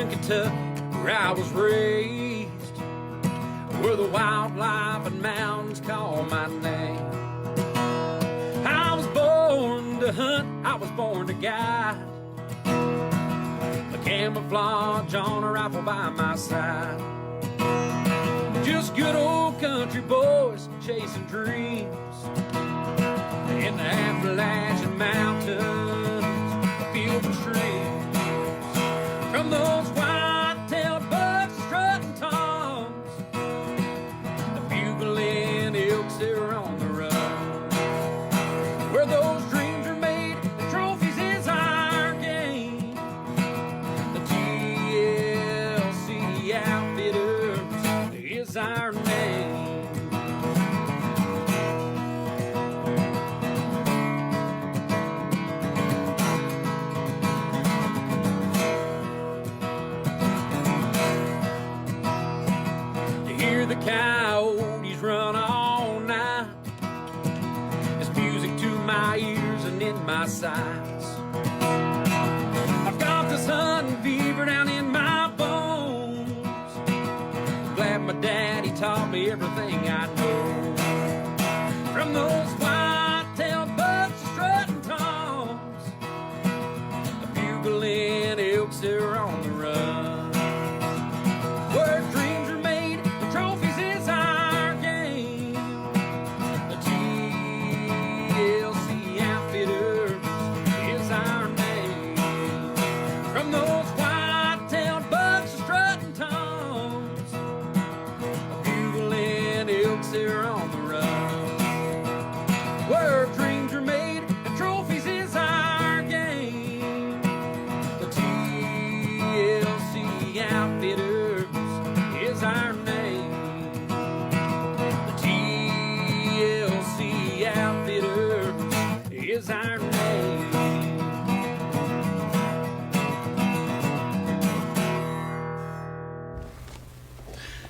Kentucky, where I was raised, where the wildlife and mountains call my name. I was born to hunt, I was born to guide, a camouflage on a rifle by my side. Just good old country boys chasing dreams in the Appalachian Mountains, fields and streams. From those white-tailed bucks strutting toms, the bugling elks that are on the run. Where those dreams are made, the trophies is our game. The TLC Outfitters is our name. The coyotes run all night. It's music to my ears and in my sights. I've got this hunting fever down in my bones. Glad my daddy taught me everything I know. From those white-tailed bucks strutting toms, the bugling elks that are on the run. Where dreams are made, the trophies is our game. The TLC Outfitters is our name. From those white-tailed bucks strutting toms, the bugling elks that are on the run. Where dreams are made, the trophies is our game. The TLC Outfitters is our name. The TLC Outfitters is our name.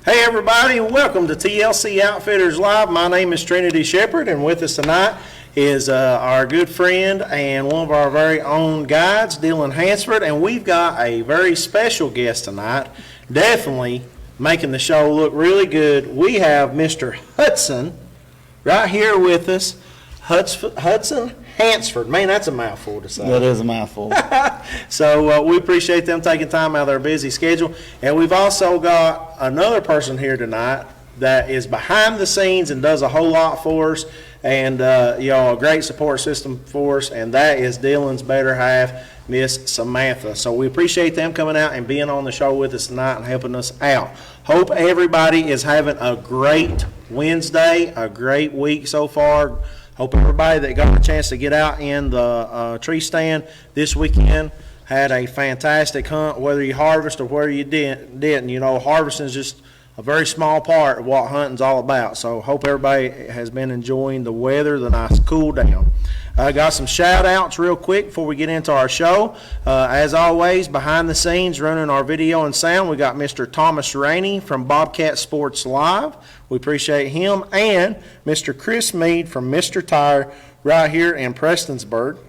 Hey everybody, welcome to TLC Outfitters Live. My name is Trinity Shepherd, and with us tonight is our good friend and one of our very own guides, Dylan Hansford, and we've got a very special guest tonight, definitely making the show look really good. We have Mr. Hudson right here with us. Hudson Hansford. Man, that's a mouthful to say. That is a mouthful. So we appreciate them taking time out of their busy schedule. And we've also got another person here tonight that is behind the scenes and does a whole lot for us, and a great support system for us, and that is Dylan's better half, Miss Samantha. So we appreciate them coming out and being on the show with us tonight and helping us out. Hope everybody is having a great Wednesday, a great week so far. Hope everybody that got a chance to get out in the tree stand this weekend had a fantastic hunt, whether you harvest or whether you didn't. You know, harvesting is just a very small part of what hunting's all about. So hope everybody has been enjoying the weather, the nice cool down. I got some shout outs real quick before we get into our show. As always, behind the scenes running our video and sound, we got Mr. Thomas Rainey from Bobcat Sports Live. We appreciate him. And Mr. Chris Mead from Mr. Tire right here in Prestonsburg.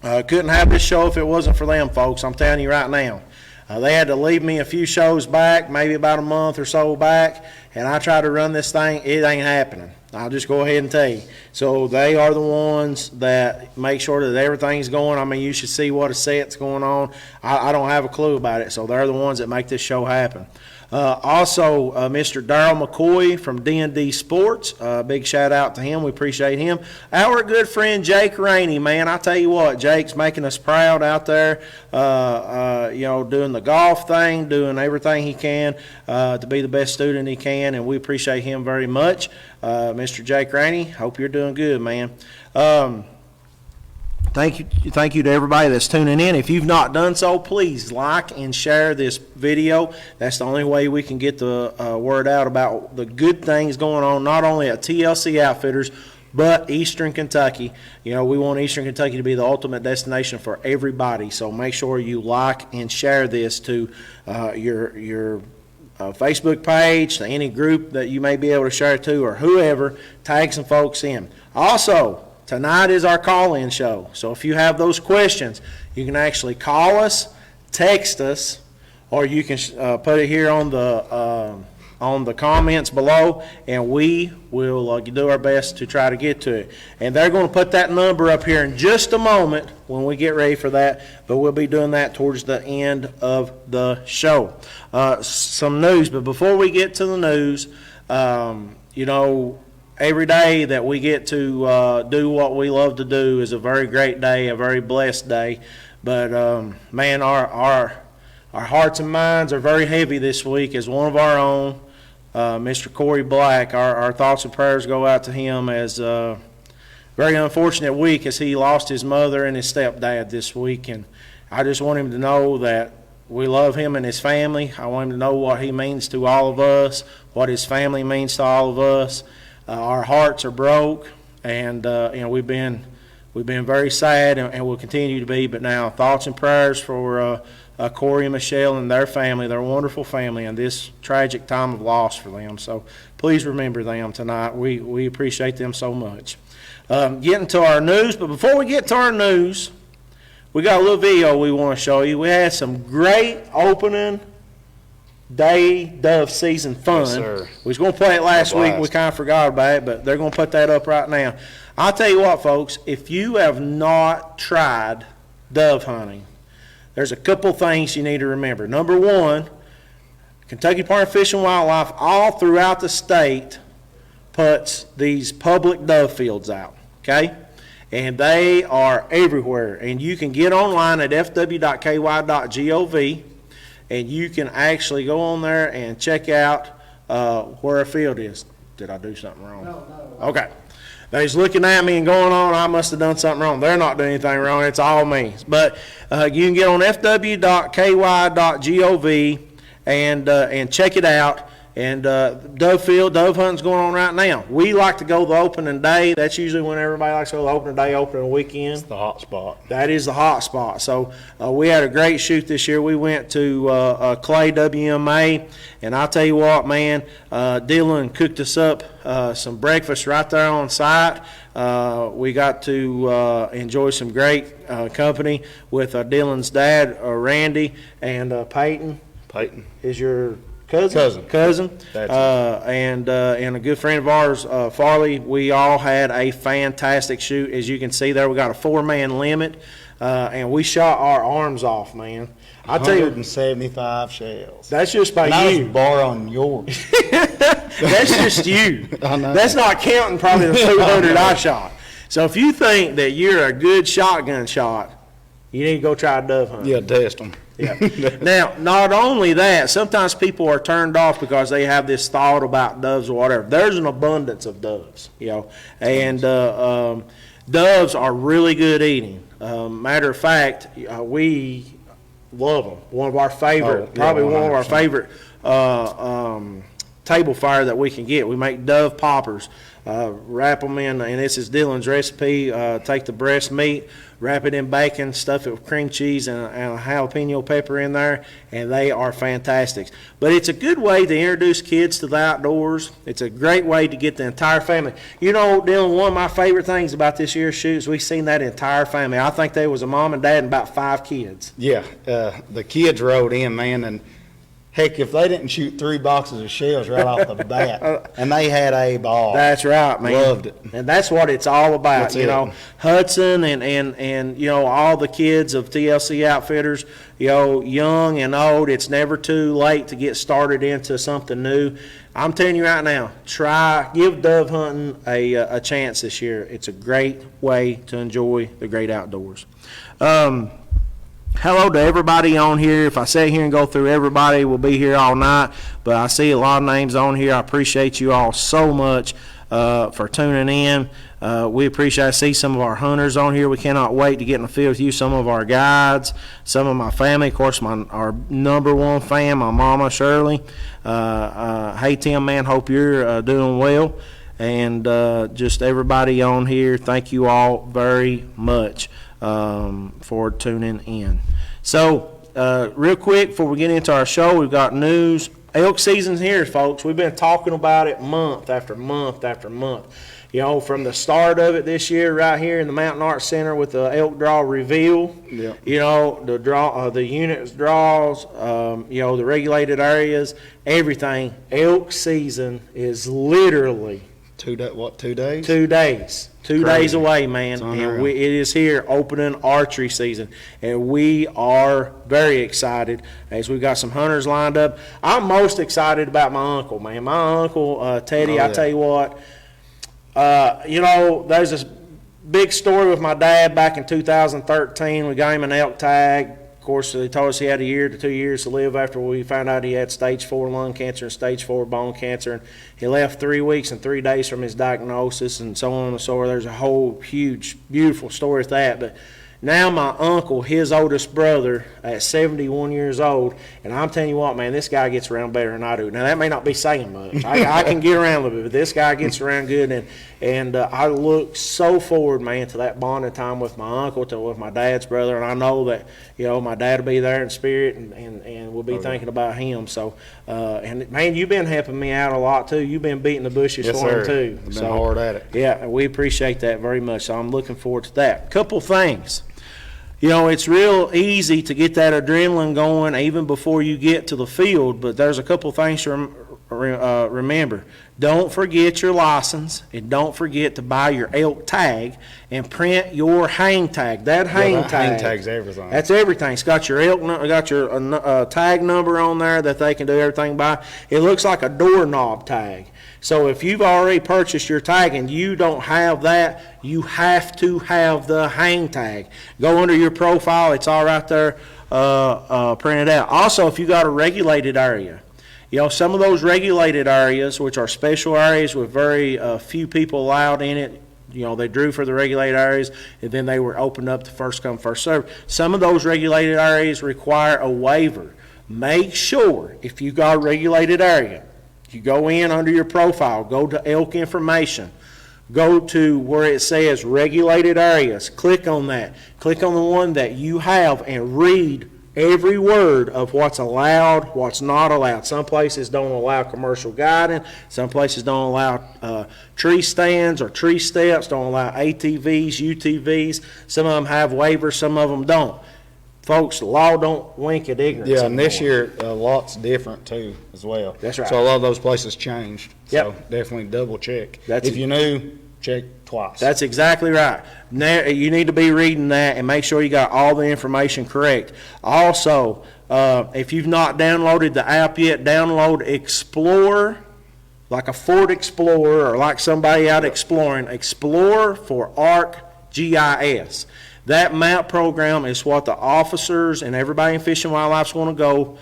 Couldn't have this show if it wasn't for them, folks. I'm telling you right now. They had to leave me a few shows back, maybe about a month or so back, and I tried to run this thing. It ain't happening. I'll just go ahead and tell you. So they are the ones that make sure that everything's going. I mean, you should see what a set's going on. I don't have a clue about it, so they're the ones that make this show happen. Also, Mr. Darryl McCoy from D&D Sports. Big shout out to him. We appreciate him. Our good friend Jake Rainey, man. I tell you what, Jake's making us proud out there, doing the golf thing, doing everything he can to be the best student he can, and we appreciate him very much. Mr. Jake Rainey, hope you're doing good, man. Thank you to everybody that's tuning in. If you've not done so, please like and share this video. That's the only way we can get the word out about the good things going on, not only at TLC Outfitters, but Eastern Kentucky. You know, we want Eastern Kentucky to be the ultimate destination for everybody. So make sure you like and share this to your Facebook page, to any group that you may be able to share it to, or whoever. Tag some folks in. Also, tonight is our call-in show. So if you have those questions, you can actually call us, text us, or you can put it here on the comments below, and we will do our best to try to get to it. And they're going to put that number up here in just a moment when we get ready for that, but we'll be doing that towards the end of the show. Some news, but before we get to the news, every day that we get to do what we love to do is a very great day, a very blessed day. But man, our hearts and minds are very heavy this week as one of our own, Mr. Corey Black. Our thoughts and prayers go out to him as a very unfortunate week as he lost his mother and his stepdad this week. And I just want him to know that we love him and his family. I want him to know what he means to all of us, what his family means to all of us. Our hearts are broke, and we've been very sad, and will continue to be. But now, thoughts and prayers for Corey and Michelle and their family, their wonderful family, and this tragic time of loss for them. So please remember them tonight. We appreciate them so much. Getting to our news, but before we get to our news, we got a little video we want to show you. We had some great opening day dove season fun. Yes, sir. We was going to play it last week. We kind of forgot about it, but they're going to put that up right now. I'll tell you what, folks, if you have not tried dove hunting, there's a couple things you need to remember. Number one, Kentucky Department of Fish and Wildlife all throughout the state puts these public dove fields out, okay? And they are everywhere. And you can get online at fw.ky.gov, and you can actually go on there and check out where a field is. Did I do something wrong? No. Okay. They's looking at me and going on, I must have done something wrong. They're not doing anything wrong. It's all me. But you can get on fw.ky.gov and check it out. And dove hunting's going on right now. We like to go the opening day. That's usually when everybody likes to go the opening day, opening weekend. It's the hot spot. That is the hot spot. So we had a great shoot this year. We went to Clay WMA, and I'll tell you what, man, Dylan cooked us up some breakfast right there on site. We got to enjoy some great company with Dylan's dad, Randy, and Peyton. Peyton Is your cousin. That's and a good friend of ours, Farley. We all had a fantastic shoot. As you can see there, we got a 4-man limit, and we shot our arms off, man. I tell you, 175 shells. That's just by you. Borrowing yours. That's just you. I know. That's not counting probably the 200 I shot. So if you think that you're a good shotgun shot, you need to go try dove hunting. Yeah, test them. Yeah. Now, not only that, sometimes people are turned off because they have this thought about doves or whatever. There's an abundance of doves, and doves are really good eating. Matter of fact, we love them. One of our favorite, probably one of our favorite table fire that we can get. We make dove poppers, wrap them in, and this is Dylan's recipe. Take the breast meat, wrap it in bacon, stuff it with cream cheese and a jalapeno pepper in there, and they are fantastic. But it's a good way to introduce kids to the outdoors. It's a great way to get the entire family. Dylan, one of my favorite things about this year's shoot is we've seen that entire family. I think there was a mom and dad and about 5 kids. Yeah, the kids rode in, man, and heck, if they didn't shoot 3 boxes of shells right off the bat, and they had a ball. That's right, man. Loved it. And that's what it's all about. That's Hudson and all the kids of TLC Outfitters, young and old, it's never too late to get started into something new. I'm telling you right now, give dove hunting a chance this year. It's a great way to enjoy the great outdoors. Hello to everybody on here. If I sit here and go through everybody, we'll be here all night. But I see a lot of names on here. I appreciate you all so much for tuning in. We appreciate I see some of our hunters on here. We cannot wait to get in the field with you. Some of our guides, some of my family, of course, our number one fan, my mama, Shirley. Hey, Tim, man, hope you're doing well. And just everybody on here, thank you all very much for tuning in. So real quick before we get into our show, we've got news. elk season's here, folks. We've been talking about it month after month after month. You know, from the start of it this year, right here in the Mountain Arts Center with the elk draw reveal. Yeah. You know, the draw, the units draws. You know, the regulated areas, everything. Elk season is literally 2 days? 2 days. 2 Crazy. days away, man. It's And unreal. it is here opening archery season. And we are very excited as we've got some hunters lined up. I'm most excited about my uncle, man. My uncle, Teddy, Oh, I yeah. tell you what, you know, there's this big story with my dad back in 2013. We got him an elk tag. Of course, they told us he had 1 year to 2 years to live after we found out he had stage 4 lung cancer and stage 4 bone cancer. And he left 3 weeks and 3 days from his diagnosis and so on and so forth. There's a whole huge, beautiful story with that. But now my uncle, his oldest brother, at 71 years old, and I'm telling you what, man, this guy gets around better than I do. Now, that may not be saying much. I can get around a little bit, but this guy gets around good. And I look so forward, man, to that bonding time with my uncle, with my dad's brother. And I know that, you know, my dad will be there in spirit and we'll be thinking about him. So, and, man, you've been helping me out a lot, too. You've been beating the bushes Yes, for him, sir. too. I've been hard at it. Yeah, we appreciate that very much. So I'm looking forward to that. Couple things. You know, it's real easy to get that adrenaline going even before you get to the field, but there's a couple things to remember. Don't forget your license, and don't forget to buy your elk tag and print your hang tag. That hang that tag. hang tag's everything. That's everything. It's got your got your tag number on there that they can do everything by. It looks like a doorknob tag. So if you've already purchased your tag and you don't have that, you have to have the hang tag. Go under your profile. It's all right there printed out. Also, if you got a regulated area, you know, some of those regulated areas, which are special areas with very few people allowed in it, you know, they drew for the regulated areas, and then they were opened up to first come, first serve. Some of those regulated areas require a waiver. Make sure, if you got a regulated area, you go in under your profile, go to elk information, go to where it says regulated areas, click on that. Click on the one that you have and read every word of what's allowed, what's not allowed. Some places don't allow commercial guiding. Some places don't allow tree stands or tree steps, don't allow ATVs, UTVs. Some of them have waivers, some of them don't. Folks, the law don't wink at ignorance. Yeah, and this anymore. year, a lot's different too, as well. That's right. So a lot of those places changed. Yep. So definitely double check. That's if you knew, check twice. That's exactly right. Now, you need to be reading that and make sure you got all the information correct. Also, if you've not downloaded the app yet, download Explorer, like a Ford Explorer or like somebody out exploring. Explorer for ArcGIS. That map program is what the officers and everybody in Fish and Wildlife's going to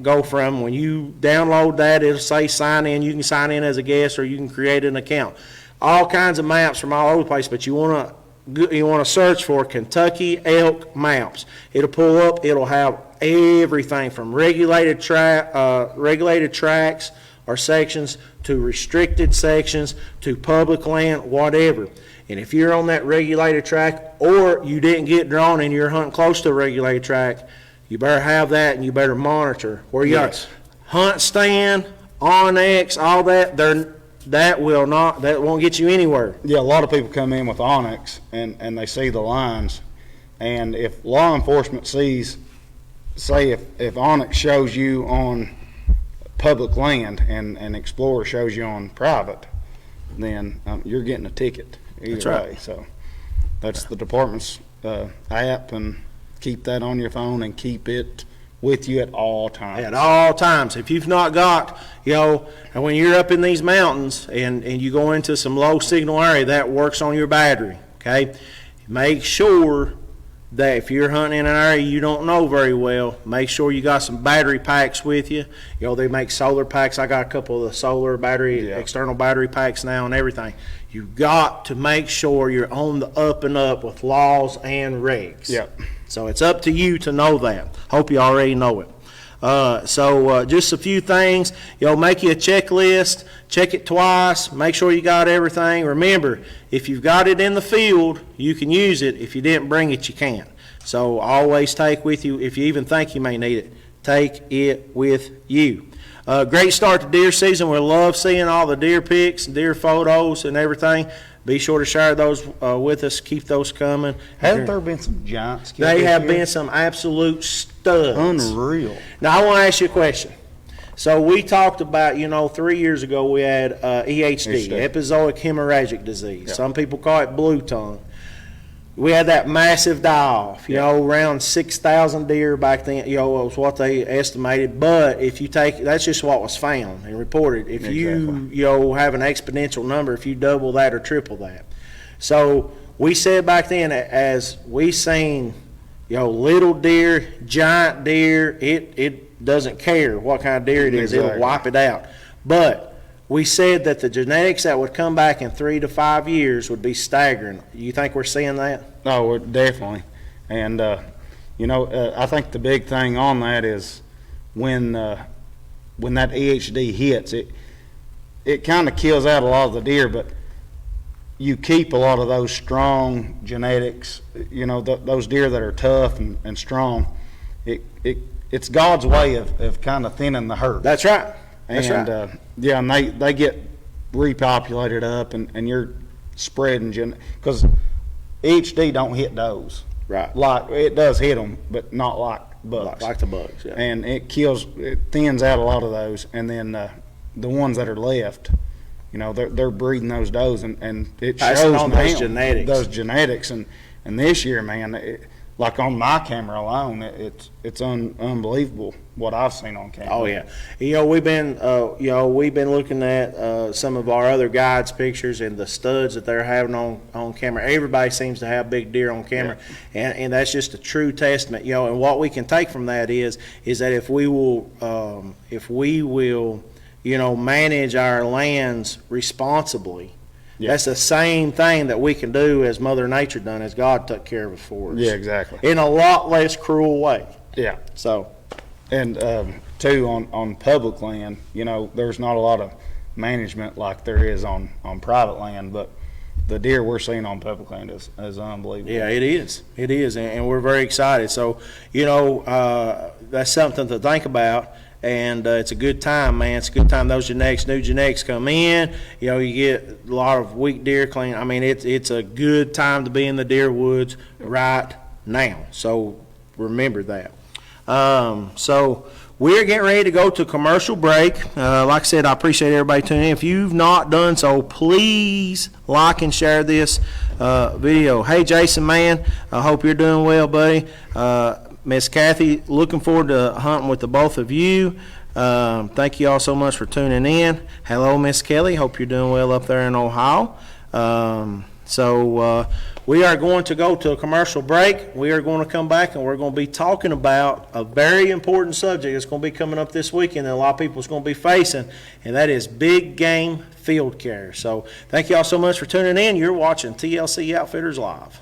go from. When you download that, it'll say sign in. You can sign in as a guest or you can create an account. All kinds of maps from all over the place, but you want to search for Kentucky elk maps. It'll pull up. It'll have everything from regulated tracks or sections to restricted sections to public land, whatever. And if you're on that regulated track or you didn't get drawn and you're hunting close to a regulated track, you better have that and you better monitor where you Yes. are. Hunt stand, Onyx, all that, that won't get you anywhere. Yeah, a lot of people come in with Onyx and they see the lines. And if law enforcement sees, say if Onyx shows you on public land and Explorer shows you on private, then you're getting a ticket either That's right. way. So that's the department's app, and keep that on your phone and keep it with you at all times. At all times. If you've not got, and when you're up in these mountains and you go into some low signal area, that works on your battery, okay? Make sure that if you're hunting in an area you don't know very well, make sure you got some battery packs with you. They make solar packs. I got a couple of the solar battery, external battery packs now and everything. You've got to make sure you're on the up and up with laws and regs. Yep. So it's up to you to know that. Hope you already know it. So just a few things. Make you a checklist. Check it twice. Make sure you got everything. Remember, if you've got it in the field, you can use it. If you didn't bring it, you can't. So always take with you, if you even think you may need it, take it with you. Great start to deer season. We love seeing all the deer pics, deer photos, and everything. Be sure to share those with us. Keep those coming. Hasn't there been some giants killed They this have year? been some absolute studs. Unreal. Now, I want to ask you a question. So we talked about, 3 years ago we had EHD, epizootic hemorrhagic disease. Yep. Some people call it blue tongue. We had that massive die-off, around 6,000 deer back then, was what they estimated. But if you take, that's just what was found and reported. If you have an exponential number, if you double that or triple that. So we said back then, as we seen, little deer, giant deer, it doesn't care what kind of deer it is. Exactly. It'll wipe it out. But we said that the genetics that would come back in 3 to 5 years would be staggering. You think we're seeing that? No, definitely. And, I think the big thing on that is when that EHD hits, it kind of kills out a lot of the deer, but you keep a lot of those strong genetics, those deer that are tough and strong. It's God's way of kind of thinning the herd. That's right. That's right. And they get repopulated up, and you're spreading because EHD don't hit does. Right. Like it does hit them, but not like bugs. Like the bugs, yeah. And it thins out a lot of those, and then the ones that are left, they're breeding those does, and it Passing shows on now those genetics. and this year, man. Like on my camera alone, it's unbelievable what I've seen on camera. Oh yeah, we've been looking at some of our other guides' pictures and the studs that they're having on camera. Everybody seems to have big deer on camera, and that's just a true testament. And what we can take from that is that if we will manage our lands responsibly. Yeah. That's the same thing that we can do as Mother Nature done, as God took care of it for us. Yeah, exactly. In a lot less cruel way. Yeah. So, and too on public land, there's not a lot of management like there is on private land, but the deer we're seeing on public land is unbelievable. Yeah, it is. It is, and we're very excited. So, that's something to think about. And it's a good time, man. It's a good time. Those new genetics come in. You get a lot of weak deer clean. I mean, it's a good time to be in the deer woods right now. So remember that. So we're getting ready to go to commercial break. Like I said, I appreciate everybody tuning in. If you've not done so, please like and share this video. Hey, Jason, man, I hope you're doing well, buddy. Miss Kathy, looking forward to hunting with the both of you. Thank you all so much for tuning in. Hello, Miss Kelly. Hope you're doing well up there in Ohio. So we are going to go to a commercial break. We are going to come back and we're going to be talking about a very important subject that's going to be coming up this weekend that a lot of people is going to be facing, and that is big game field care. So thank you all so much for tuning in. You're watching TLC Outfitters Live.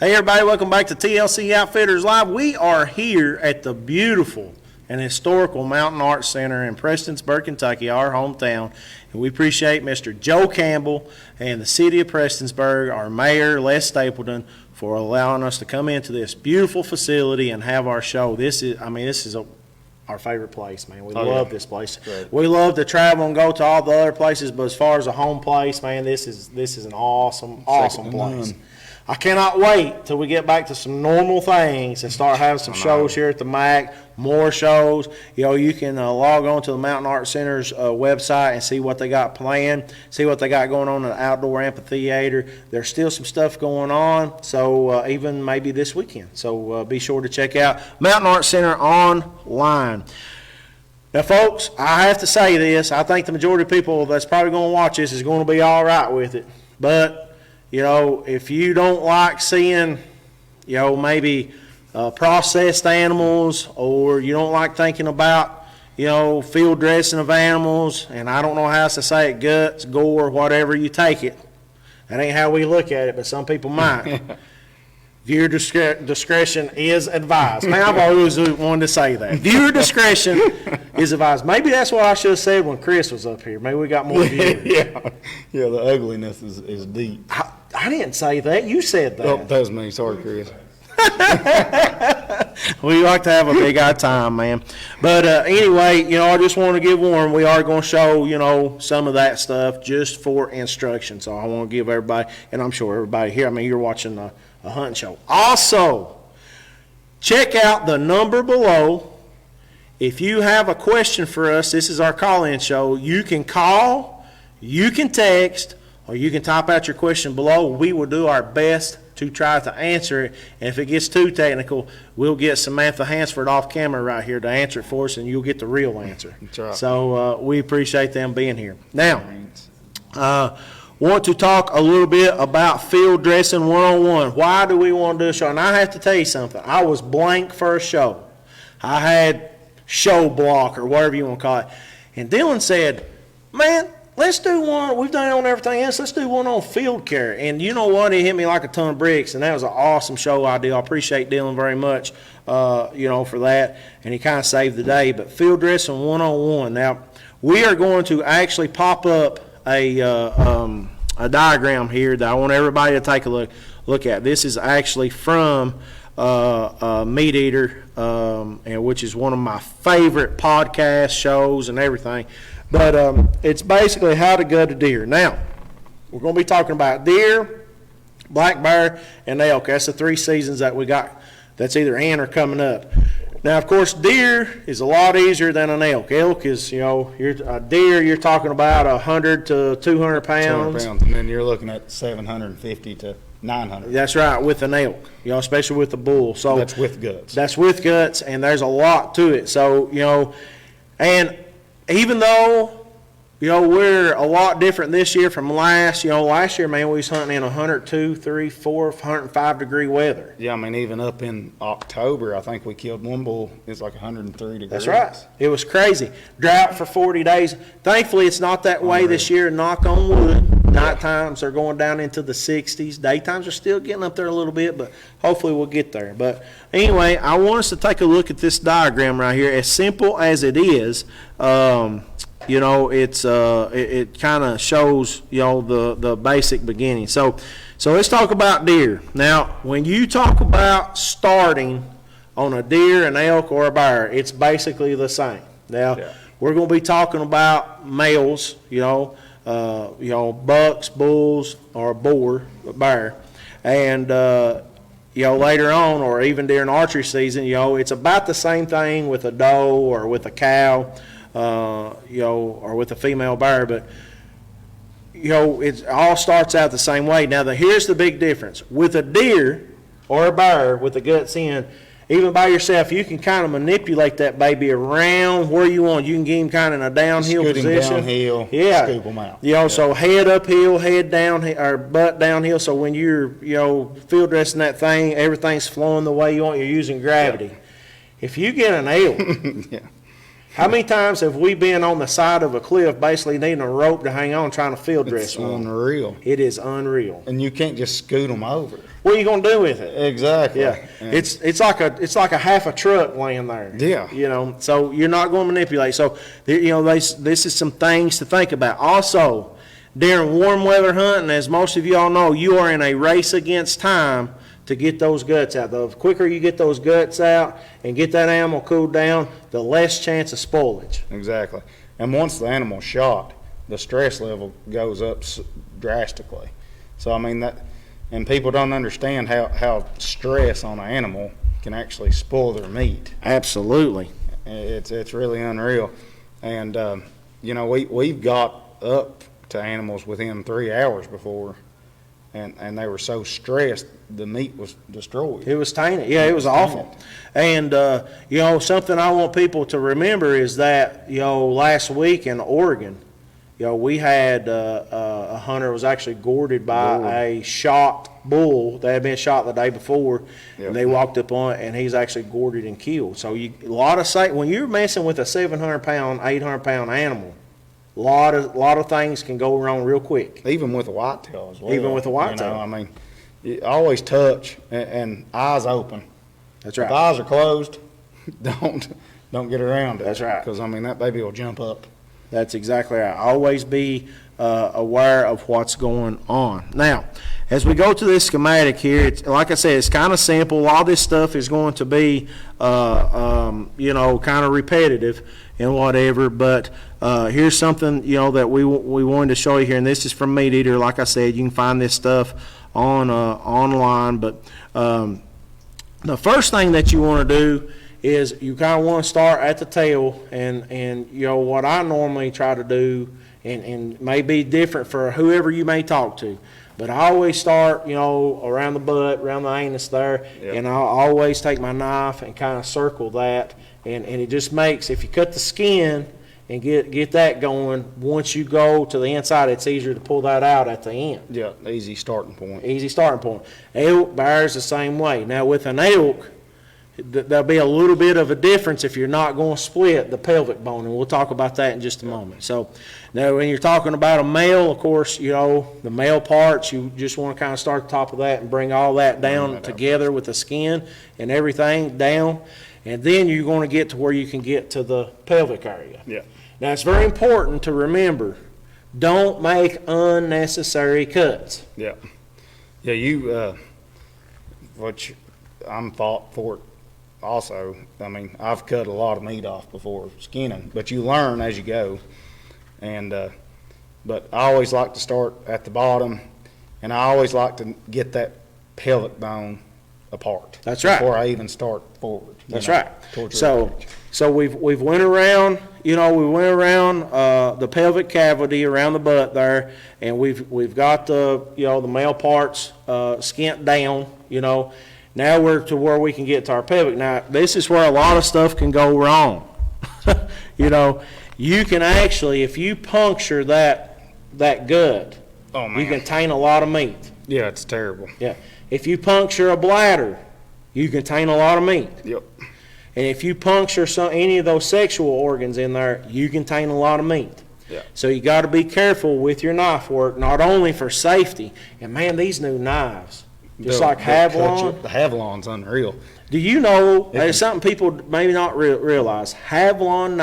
Hey everybody, welcome back to TLC Outfitters Live. We are here at the beautiful and historical Mountain Arts Center in Prestonsburg, Kentucky, our hometown. And we appreciate Mr. Joe Campbell and the city of Prestonsburg, our mayor, Les Stapleton, for allowing us to come into this beautiful facility and have our show. This is our favorite place, man. We love this place. Right. We love to travel and go to all the other places, but as far as a home place, man, this is an awesome place. I cannot wait till we get back to some normal things and start having some shows here at the MAC, more shows. You know, you can log on to the Mountain Arts Center's website and see what they got planned, see what they got going on in the outdoor amphitheater. There's still some stuff going on, so even maybe this weekend. So be sure to check out Mountain Arts Center online. Now, folks, I have to say this. I think the majority of people that's probably going to watch this is going to be all right with it. But you know, if you don't like seeing, you know, maybe processed animals, or you don't like thinking about, you know, field dressing of animals, and I don't know how else to say it, guts, gore, whatever you take it. That ain't how we look at it, but some people might. Viewer discretion is advised. Man, I've always wanted to say that. Viewer discretion is advised. Maybe that's what I should have said when Chris was up here. Maybe we got more viewers. Yeah, the ugliness is deep. I didn't say that. You said that. Oh, that was me. Sorry, Chris. We like to have a big eye time, man. But anyway, you know, I just want to give warning. We are going to show, you know, some of that stuff just for instruction. So I want to give everybody, and I'm sure everybody here, I mean, you're watching a hunting show. Also, check out the number below. If you have a question for us, this is our call-in show. You can call, you can text, or you can type out your question below. We will do our best to try to answer it. And if it gets too technical, we'll get Samantha Hansford off camera right here to answer it for us, and you'll get the real answer. That's right. So we appreciate them being here. Now, want to talk a little bit about Field Dressing 101. Why do we want to do a show? And I have to tell you something. I was blank for a show. I had show block or whatever you want to call it. And Dylan said, man, let's do one. We've done it on everything else. Let's do one on field care. And you know what? It hit me like a ton of bricks, and that was an awesome show idea. I appreciate Dylan very much, you know, for that. And he kind of saved the day. But Field Dressing 101. Now, we are going to actually pop up a diagram here that I want everybody to take a look at. This is actually from Meat Eater, and which is one of my favorite podcast shows and everything. But it's basically how to gut a deer. Now, we're going to be talking about deer, black bear, and elk. That's the three seasons that we got that's either in or coming up. Now, of course, deer is a lot easier than an elk. Elk is, you know, a deer, you're talking about 100 to 200 pounds. 200 pounds, and then you're looking at 750 to 900. That's right, with an elk, you know, especially with the bull. So that's with guts. That's with guts, and there's a lot to it. So, you know, and even though, you know, we're a lot different this year from last. You know, last year, man, we was hunting in 102, 3, 4, 105 degree weather. Yeah, I mean, even up in October, I think we killed one bull. It's like 103 degrees. That's right. It was crazy. Drought for 40 days. Thankfully, it's not that way this year, knock on wood. Night times are going down into the 60s. Daytimes are still getting up there a little bit, but hopefully we'll get there. But anyway, I want us to take a look at this diagram right here. As simple as it is, you know, it kind of shows, you know, the basic beginning. So let's talk about deer. Now, when you talk about starting on a deer, an elk, or a bear, it's basically the same. Now, we're going to be talking about males, you know, bucks, bulls, or a boar, a bear, and you know, later on, or even during archery season, you know, it's about the same thing with a doe or with a cow. You know, or with a female bear, but you know, it all starts out the same way. Now, here's the big difference. With a deer or a bear with the guts in, even by yourself, you can kind of manipulate that baby around where you want. You can get him kind of in a downhill position. Downhill, yeah. scoop them out. You know, so head uphill, head down, or butt downhill. So when you're, you know, field dressing that thing, everything's flowing the way you want. You're using gravity. If you get an elk, How many times have we been on the side of a cliff basically needing a rope to hang on trying to field dress It's one? unreal. It is unreal. And you can't just scoot them over. What are you going to do with it? Exactly. Yeah, And it's like a half a truck laying there. Yeah. You know, so you're not going to manipulate. So, this is some things to think about. Also, during warm weather hunting, as most of you all know, you are in a race against time to get those guts out. The quicker you get those guts out and get that animal cooled down, the less chance of spoilage. Exactly. And once the animal's shot, the stress level goes up drastically. So, I mean, and people don't understand how stress on an animal can actually spoil their meat. Absolutely. It's really unreal. And, we've got up to animals within 3 hours before, and they were so stressed, the meat was destroyed. It was tainted. Yeah, it was awful. And, something I want people to remember is that, last week in Oregon, we had a hunter was actually gored by a shot bull that had been shot the day before. Yep. And they walked up on it, and he's actually gored and killed. So when you're messing with a 700-pound, 800-pound animal, a lot of things can go wrong real quick. Even with a whitetail as well. Even with a whitetail. I mean, you always touch and eyes open. That's If right. eyes are closed, don't get around it. That's right. Because, I mean, that baby will jump up. That's exactly right. Always be aware of what's going on. Now, as we go to this schematic here, like I said, it's kind of simple. All this stuff is going to be, kind of repetitive and whatever. But here's something, that we wanted to show you here, and this is from Meat Eater. Like I said, you can find this stuff on online. But the first thing that you want to do is you kind of want to start at the tail, and what I normally try to do, and may be different for whoever you may talk to, but I always start around the butt, around the anus there. Yep. And I'll always take my knife and kind of circle that, and it just makes, if you cut the skin and get that going, once you go to the inside, it's easier to pull that out at the end. Yeah, easy starting point. Easy starting point. Elk, bears, the same way. Now with an elk, there'll be a little bit of a difference if you're not going to split the pelvic bone, and we'll talk about that in just a moment. So now when you're talking about a male, of course, the male parts, you just want to kind of start at the top of that and bring all that down together with the skin and everything down, and then you're going to get to where you can get to the pelvic area. Yeah. Now it's very important to remember, don't make unnecessary cuts. Yeah. Yeah, I'm fought for it also. I mean, I've cut a lot of meat off before skinning, but you learn as you go. And but I always like to start at the bottom, and I always like to get that pelvic bone apart. That's right. Before I even start forward. That's right. Towards the So ridge. so we've went around, the pelvic cavity around the butt there, and we've got the the male parts skint down. Now we're to where we can get to our pelvic. Now this is where a lot of stuff can go wrong. You can actually, if you puncture that gut, Oh, man. you can taint a lot of meat. Yeah, it's terrible. Yeah. If you puncture a bladder, you can taint a lot of meat. Yep. And if you puncture any of those sexual organs in there, you can taint a lot of meat. Yeah. So you got to be careful with your knife work, not only for safety. And man, these new knives, just like Havlon. The Havlon's unreal. Do you know, there's something people maybe not realize, Havlon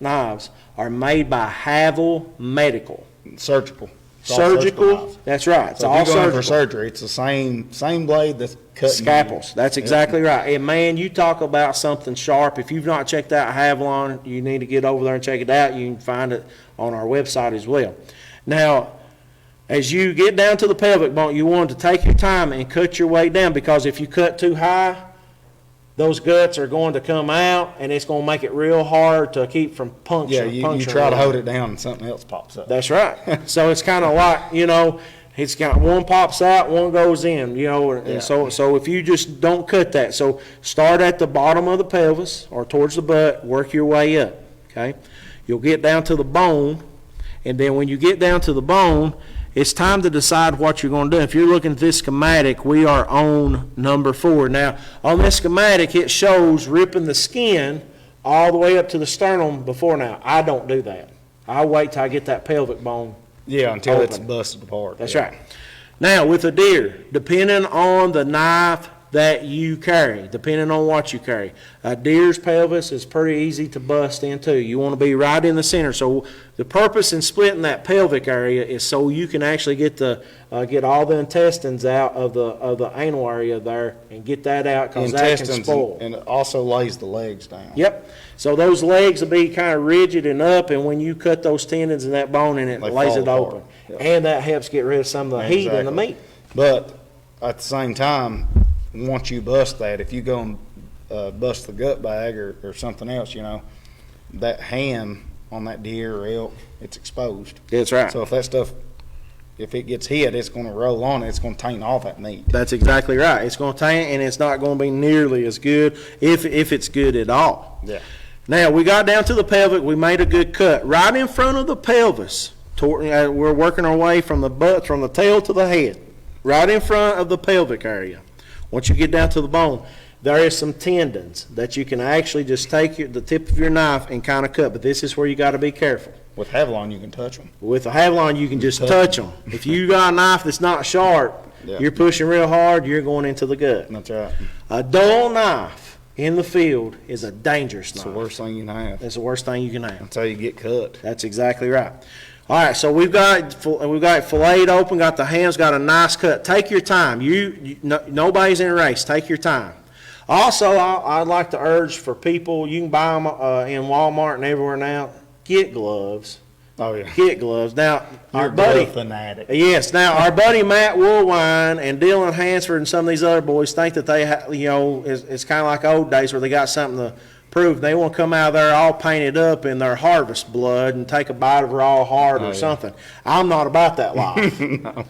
knives are made by Havel Medical. Surgical. It's all Surgical, knives. that's right. It's So all if you're going for surgical. surgery, it's the same blade that's cutting Scalpels. That's Yep. exactly right. And man, you talk about something sharp. If you've not checked out Havlon, you need to get over there and check it out. You can find it on our website as well. Now, as you get down to the pelvic bone, you want to take your time and cut your way down, because if you cut too high, those guts are going to come out, and it's going to make it real hard to keep from Yeah, puncturing. you try to hold it down and something else pops up. That's right. So it's kind of like, it's got one pops out, one goes in, and Yeah. so if you just don't cut that. So start at the bottom of the pelvis or towards the butt, work your way up, okay? You'll get down to the bone, and then when you get down to the bone, it's time to decide what you're going to do. If you're looking at this schematic, we are on number 4. Now, on this schematic, it shows ripping the skin all the way up to the sternum before now. I don't do that. I wait till I get that pelvic bone. Yeah, until open. it's busted apart. That's Yeah. right. Now, with a deer, depending on the knife that you carry, depending on what you carry, a deer's pelvis is pretty easy to bust into. You want to be right in the center. So the purpose in splitting that pelvic area is so you can actually get all the intestines out of the anal area there and get that out, because that can spoil. And it also lays the legs down. Yep. So those legs will be kind of rigid and up, and when you cut those tendons in that bone, and it They lays fall it apart. open. Yep. And that helps get rid of some of the heat in the Exactly. meat. But at the same time, once you bust that, if you go and bust the gut bag or something else, that ham on that deer or elk, it's exposed. That's right. So if that stuff, if it gets hit, it's going to roll on it. It's going to taint all that meat. That's exactly right. It's going to taint, and it's not going to be nearly as good if it's good at all. Yeah. Now, we got down to the pelvic. We made a good cut. Right in front of the pelvis, we're working our way from the butt, from the tail to the head. Right in front of the pelvic area. Once you get down to the bone, there is some tendons that you can actually just take the tip of your knife and kind of cut. But this is where you got to be careful. With Havilon, you can touch them. With a Havilon, you can just touch them. If you got a knife that's not sharp, you're pushing real hard, you're going into the gut. That's right. A dull knife in the field is a dangerous It's knife. the worst thing you can have. That's the worst thing you can have. That's how you get cut. That's exactly right. All right, so we've got filleted open, got the hams, got a nice cut. Take your time. Nobody's in a race. Take your time. Also, I'd like to urge for people, you can buy them in Walmart and everywhere now. Get gloves. Oh, yeah. Get gloves. Now, You're our buddy, a fanatic. yes. Now, our buddy Matt Woolwine and Dylan Hansford and some of these other boys think that they, it's kind of like old days where they got something to prove. They want to come out there all painted up in their harvest blood and take a bite of raw heart or something. I'm not about that life. No.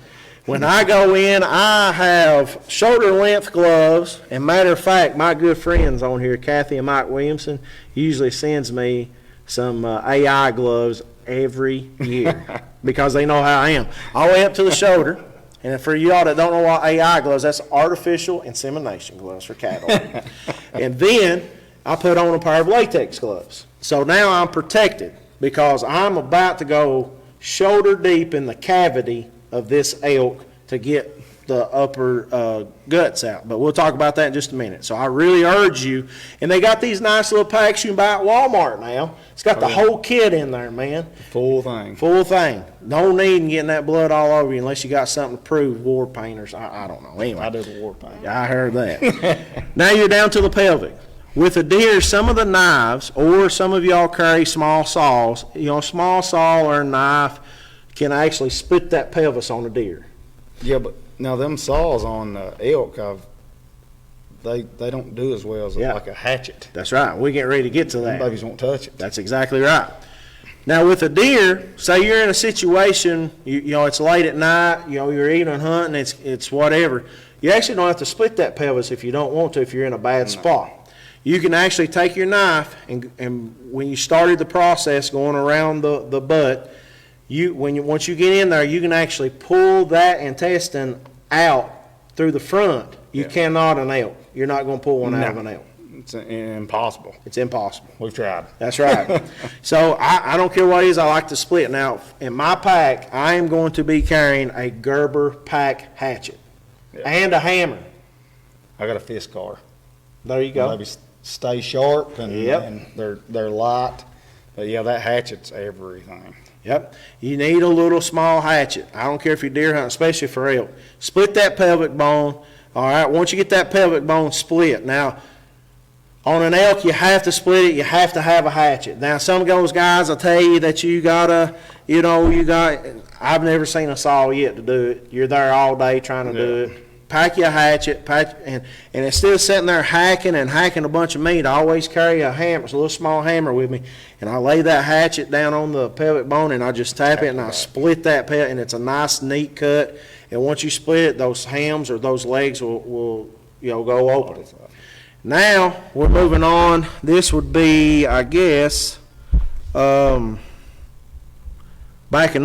When I go in, I have shoulder length gloves. And matter of fact, my good friends on here, Kathy and Mike Williamson, usually sends me some AI gloves every year because they know how I am. All the way up to the shoulder. And for y'all that don't know what AI gloves, that's artificial insemination gloves for cattle. And then I put on a pair of latex gloves. So now I'm protected because I'm about to go shoulder deep in the cavity of this elk to get the upper guts out. But we'll talk about that in just a minute. So I really urge you. And they got these nice little packs you can buy at Walmart now. It's got the whole kit in there, man. Full thing. Full thing. No need in getting that blood all over you unless you got something to prove, war paint or something. I don't know. Anyway. I do the war paint. I heard that. Now you're down to the pelvic. With a deer, some of the knives, or some of y'all carry small saws, small saw or a knife can actually split that pelvis on a deer. Yeah, but now them saws on elk, they don't do as well as like a hatchet. That's right. We get ready to get to that. Them babies won't touch it. That's exactly right. Now with a deer, say you're in a situation, it's late at night, you're eating, hunting, it's whatever. You actually don't have to split that pelvis if you don't want to, if you're in a bad spot. You can actually take your knife and when you started the process going around the butt, once you get in there, you can actually pull that intestine out through the front. You cannot an elk. You're not going to pull one out of an elk. It's impossible. It's impossible. We've tried. That's right. So I don't care what it is. I like to split. Now, in my pack, I am going to be carrying a Gerber pack hatchet and a hammer. I got a fist car. There you go. Maybe stay sharp and they're light. But yeah, that hatchet's everything. Yep. You need a little small hatchet. I don't care if you're deer hunting, especially for elk. Split that pelvic bone. All right. Once you get that pelvic bone split, now on an elk you have to split it. You have to have a hatchet. Now some of those guys will tell you that you gotta, I've never seen a saw yet to do it. You're there all day trying to do it. Pack your hatchet, and instead of sitting there hacking a bunch of meat, I always carry a hammer, it's a little small hammer with me, and I lay that hatchet down on the pelvic bone, and I just tap it, and I split that pelvic, and it's a nice, neat cut. And once you split it, those hams or those legs will go open. Now we're moving on. This would be, I guess, backing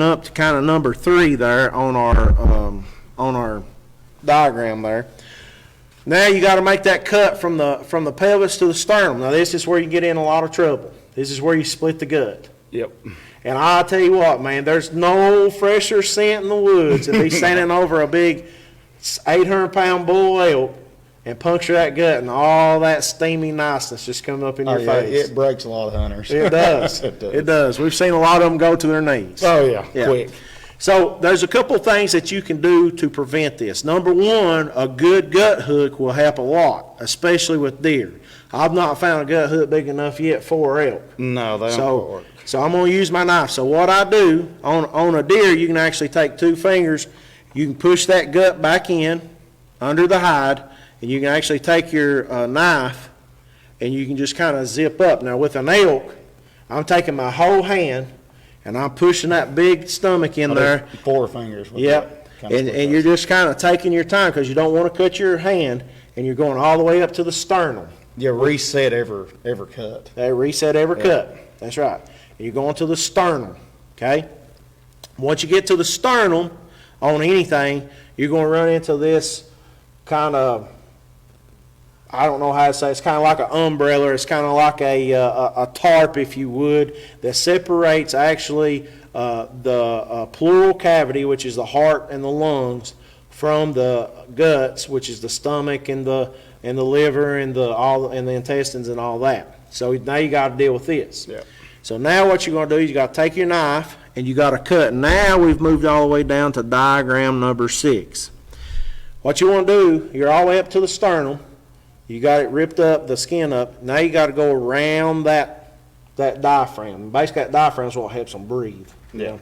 up to kind of number 3 there on our diagram there. Now you got to make that cut from the pelvis to the sternum. Now this is where you get in a lot of trouble. This is where you split the gut. Yep. And I'll tell you what, man, there's no fresher scent in the woods than be standing over a big 800-pound bull elk and puncture that gut and all that steamy niceness just coming up in your face. It breaks a lot of hunters. It does. It does. We've seen a lot of them go to their knees. Oh, yeah. Quick. So there's a couple things that you can do to prevent this. Number one, a good gut hook will help a lot, especially with deer. I've not found a gut hook big enough yet for elk. No, they don't work. So I'm going to use my knife. So what I do, on a deer, you can actually take 2 fingers, you can push that gut back in under the hide, and you can actually take your knife and you can just kind of zip up. Now with an elk, I'm taking my whole hand and I'm pushing that big stomach in there. 4 fingers. Yep. And you're just kind of taking your time because you don't want to cut your hand, and you're going all the way up to the sternum. You reset every cut. They reset every cut. That's right. And you're going to the sternum, okay? Once you get to the sternum on anything, you're going to run into this kind of, I don't know how to say, it's kind of like an umbrella. It's kind of like a tarp, if you would, that separates actually the pleural cavity, which is the heart and the lungs, from the guts, which is the stomach and the liver and the intestines and all that. So now you got to deal with this. Yeah. So now what you're going to do is you got to take your knife and you got to cut. Now we've moved all the way down to diagram number 6. What you want to do, you're all the way up to the sternum. You got it ripped up, the skin up. Now you got to go around that diaphragm. Basically, that diaphragm is what helps them breathe. Yeah.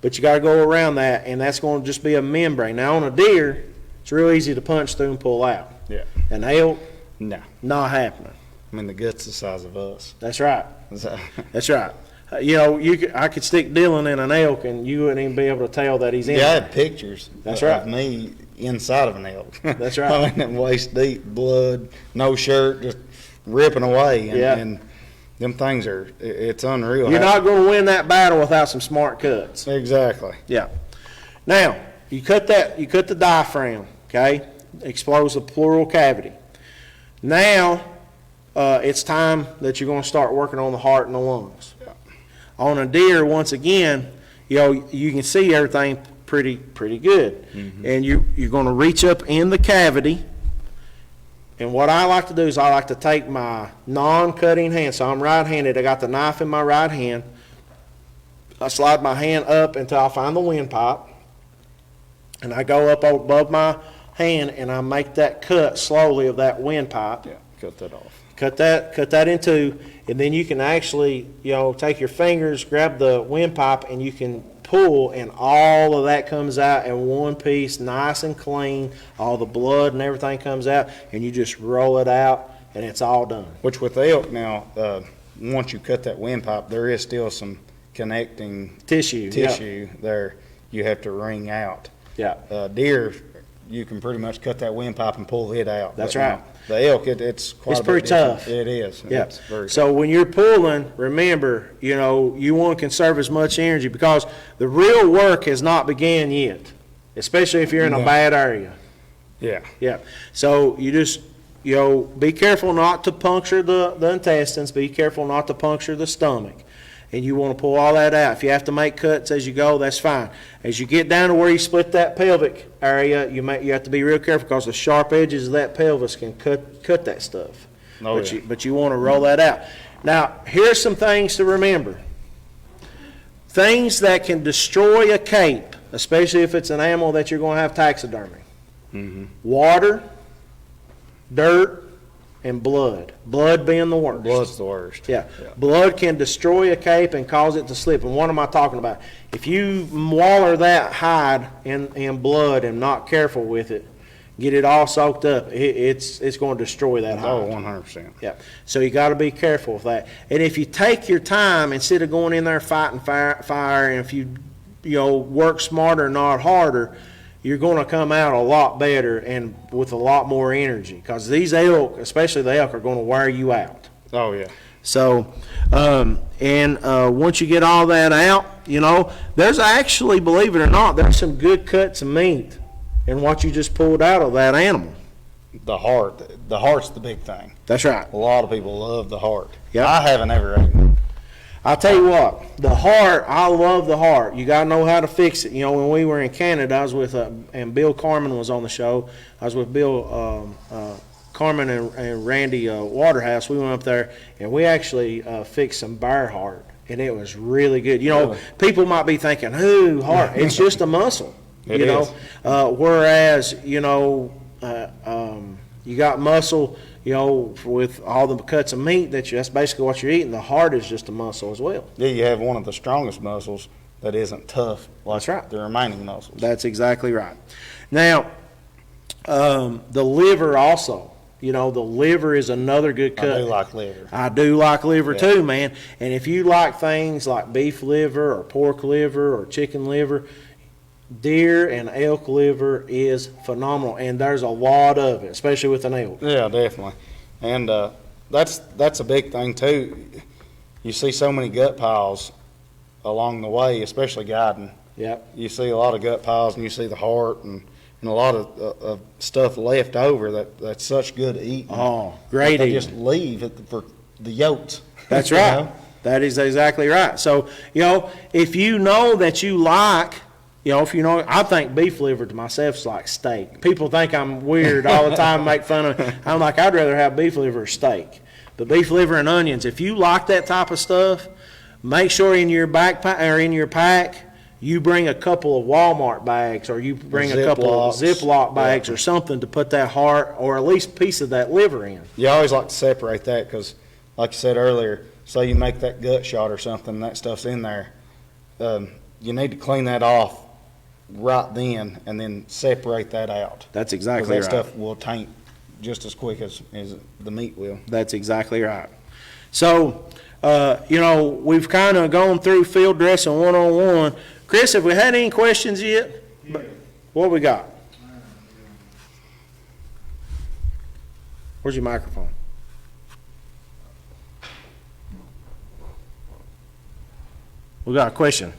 But you got to go around that, and that's going to just be a membrane. Now on a deer, it's real easy to punch through and pull out. Yeah. An elk, No. not happening. I mean, the gut's the size of us. That's right. So, That's right. I could stick Dylan in an elk, and you wouldn't even be able to tell that he's in. yeah, I there. had pictures That's of right. me inside of an elk. That's right. I mean, waist deep, blood, no shirt, just ripping away. And, Yeah. and them things it's unreal. You're not going to win that battle without some smart cuts. Exactly. Yeah. Now, you cut the diaphragm, okay? Expose the pleural cavity. Now, it's time that you're going to start working on the heart and the lungs. Yeah. On a deer, once again, you can see everything pretty good. Mm-hmm. And you're going to reach up in the cavity. And what I like to do is I like to take my non-cutting hand. So I'm right-handed. I got the knife in my right hand. I slide my hand up until I find the windpipe. And I go up above my hand and I make that cut slowly of that windpipe. Yeah, cut that off. Cut that in two, and then you can actually, take your fingers, grab the windpipe, and you can pull, and all of that comes out in one piece, nice and clean. All the blood and everything comes out, and you just roll it out, and it's all done. Which with elk now, once you cut that windpipe, there is still some connecting Tissue. there you have to wring out. Yeah. Deer, you can pretty much cut that windpipe and pull it out. That's But right. now, the elk, it's quite It's a bit pretty different. tough. It is. Yeah. It's very So when you're pulling, remember, you want to conserve as much energy because the real work has not begun yet, especially if you're in a No. bad area. Yeah. Yeah. So you just, be careful not to puncture the intestines. Be careful not to puncture the stomach. And you want to pull all that out. If you have to make cuts as you go, that's fine. As you get down to where you split that pelvic area, you have to be real careful because the sharp edges of that pelvis can cut that stuff. Oh, but yeah. but you want to roll that out. Now, here's some things to remember. Things that can destroy a cape, especially if it's an animal that you're going to have taxidermy. Mm-hmm. Water, dirt, and blood. Blood being the worst. Blood's the worst. Yeah. Blood can destroy a cape and cause it to slip. And what am I talking about? If you waller that hide in blood and not careful with it, get it all soaked up, it's going to destroy that hide. Oh, 100%. Yeah. So you got to be careful with that. And if you take your time instead of going in there fighting fire, and if you work smarter, not harder, you're going to come out a lot better and with a lot more energy because these elk, especially the elk, are going to wear you out. Oh, yeah. So, once you get all that out, there's actually, believe it or not, there's some good cuts of meat in what you just pulled out of that animal. the heart. The heart's the big thing. That's right. A lot of people love the heart. Yep. I haven't ever eaten. I'll tell you what, the heart, I love the heart. You got to know how to fix it. You know, when we were in Canada, I was with, and Bill Carmen was on the show. I was with Bill Carmen and Randy Waterhouse. We went up there, and we actually fixed some bear heart, and it was really good. You know, people might be thinking, ooh, heart. It's just a muscle, It you is. know. Whereas, you know, you got muscle, you know, with all the cuts of meat that's basically what you're eating. The heart is just a muscle as well. Yeah, you have one of the strongest muscles that isn't tough like That's right. the remaining muscles. That's exactly right. Now, the liver also, you know, the liver is another good cut. I do like liver. I do like liver too, man. And if you like things like beef liver or pork liver or chicken liver, deer and elk liver is phenomenal, and there's a lot of it, especially with an elk. Yeah, definitely. And that's a big thing too. You see so many gut piles along the way, especially guiding. Yep. You see a lot of gut piles, and you see the heart and a lot of stuff left over that's such good eating. Oh, great They eating. just leave it for the yolks. That's You right. know? That is exactly right. So, you know, if you know that you like, you know, if you know, I think beef liver to myself is like steak. People think I'm weird all the time, make fun of me. I'm like, I'd rather have beef liver or steak. But beef liver and onions, if you like that type of stuff, make sure in your backpack or in your pack, you bring a couple of Walmart bags, or you bring a couple of Ziploc bags or something to put that heart or at least a piece of that liver in. You always like to separate that because, like you said earlier, say you make that gut shot or something, and that stuff's in there. You need to clean that off right then and then separate that out. That's 'Cause exactly that right. stuff will taint just as quick as the meat will. That's exactly right. So, you know, we've kind of gone through field dressing 101. Chris, have we had any questions yet? What we got? Where's your microphone? We got a question.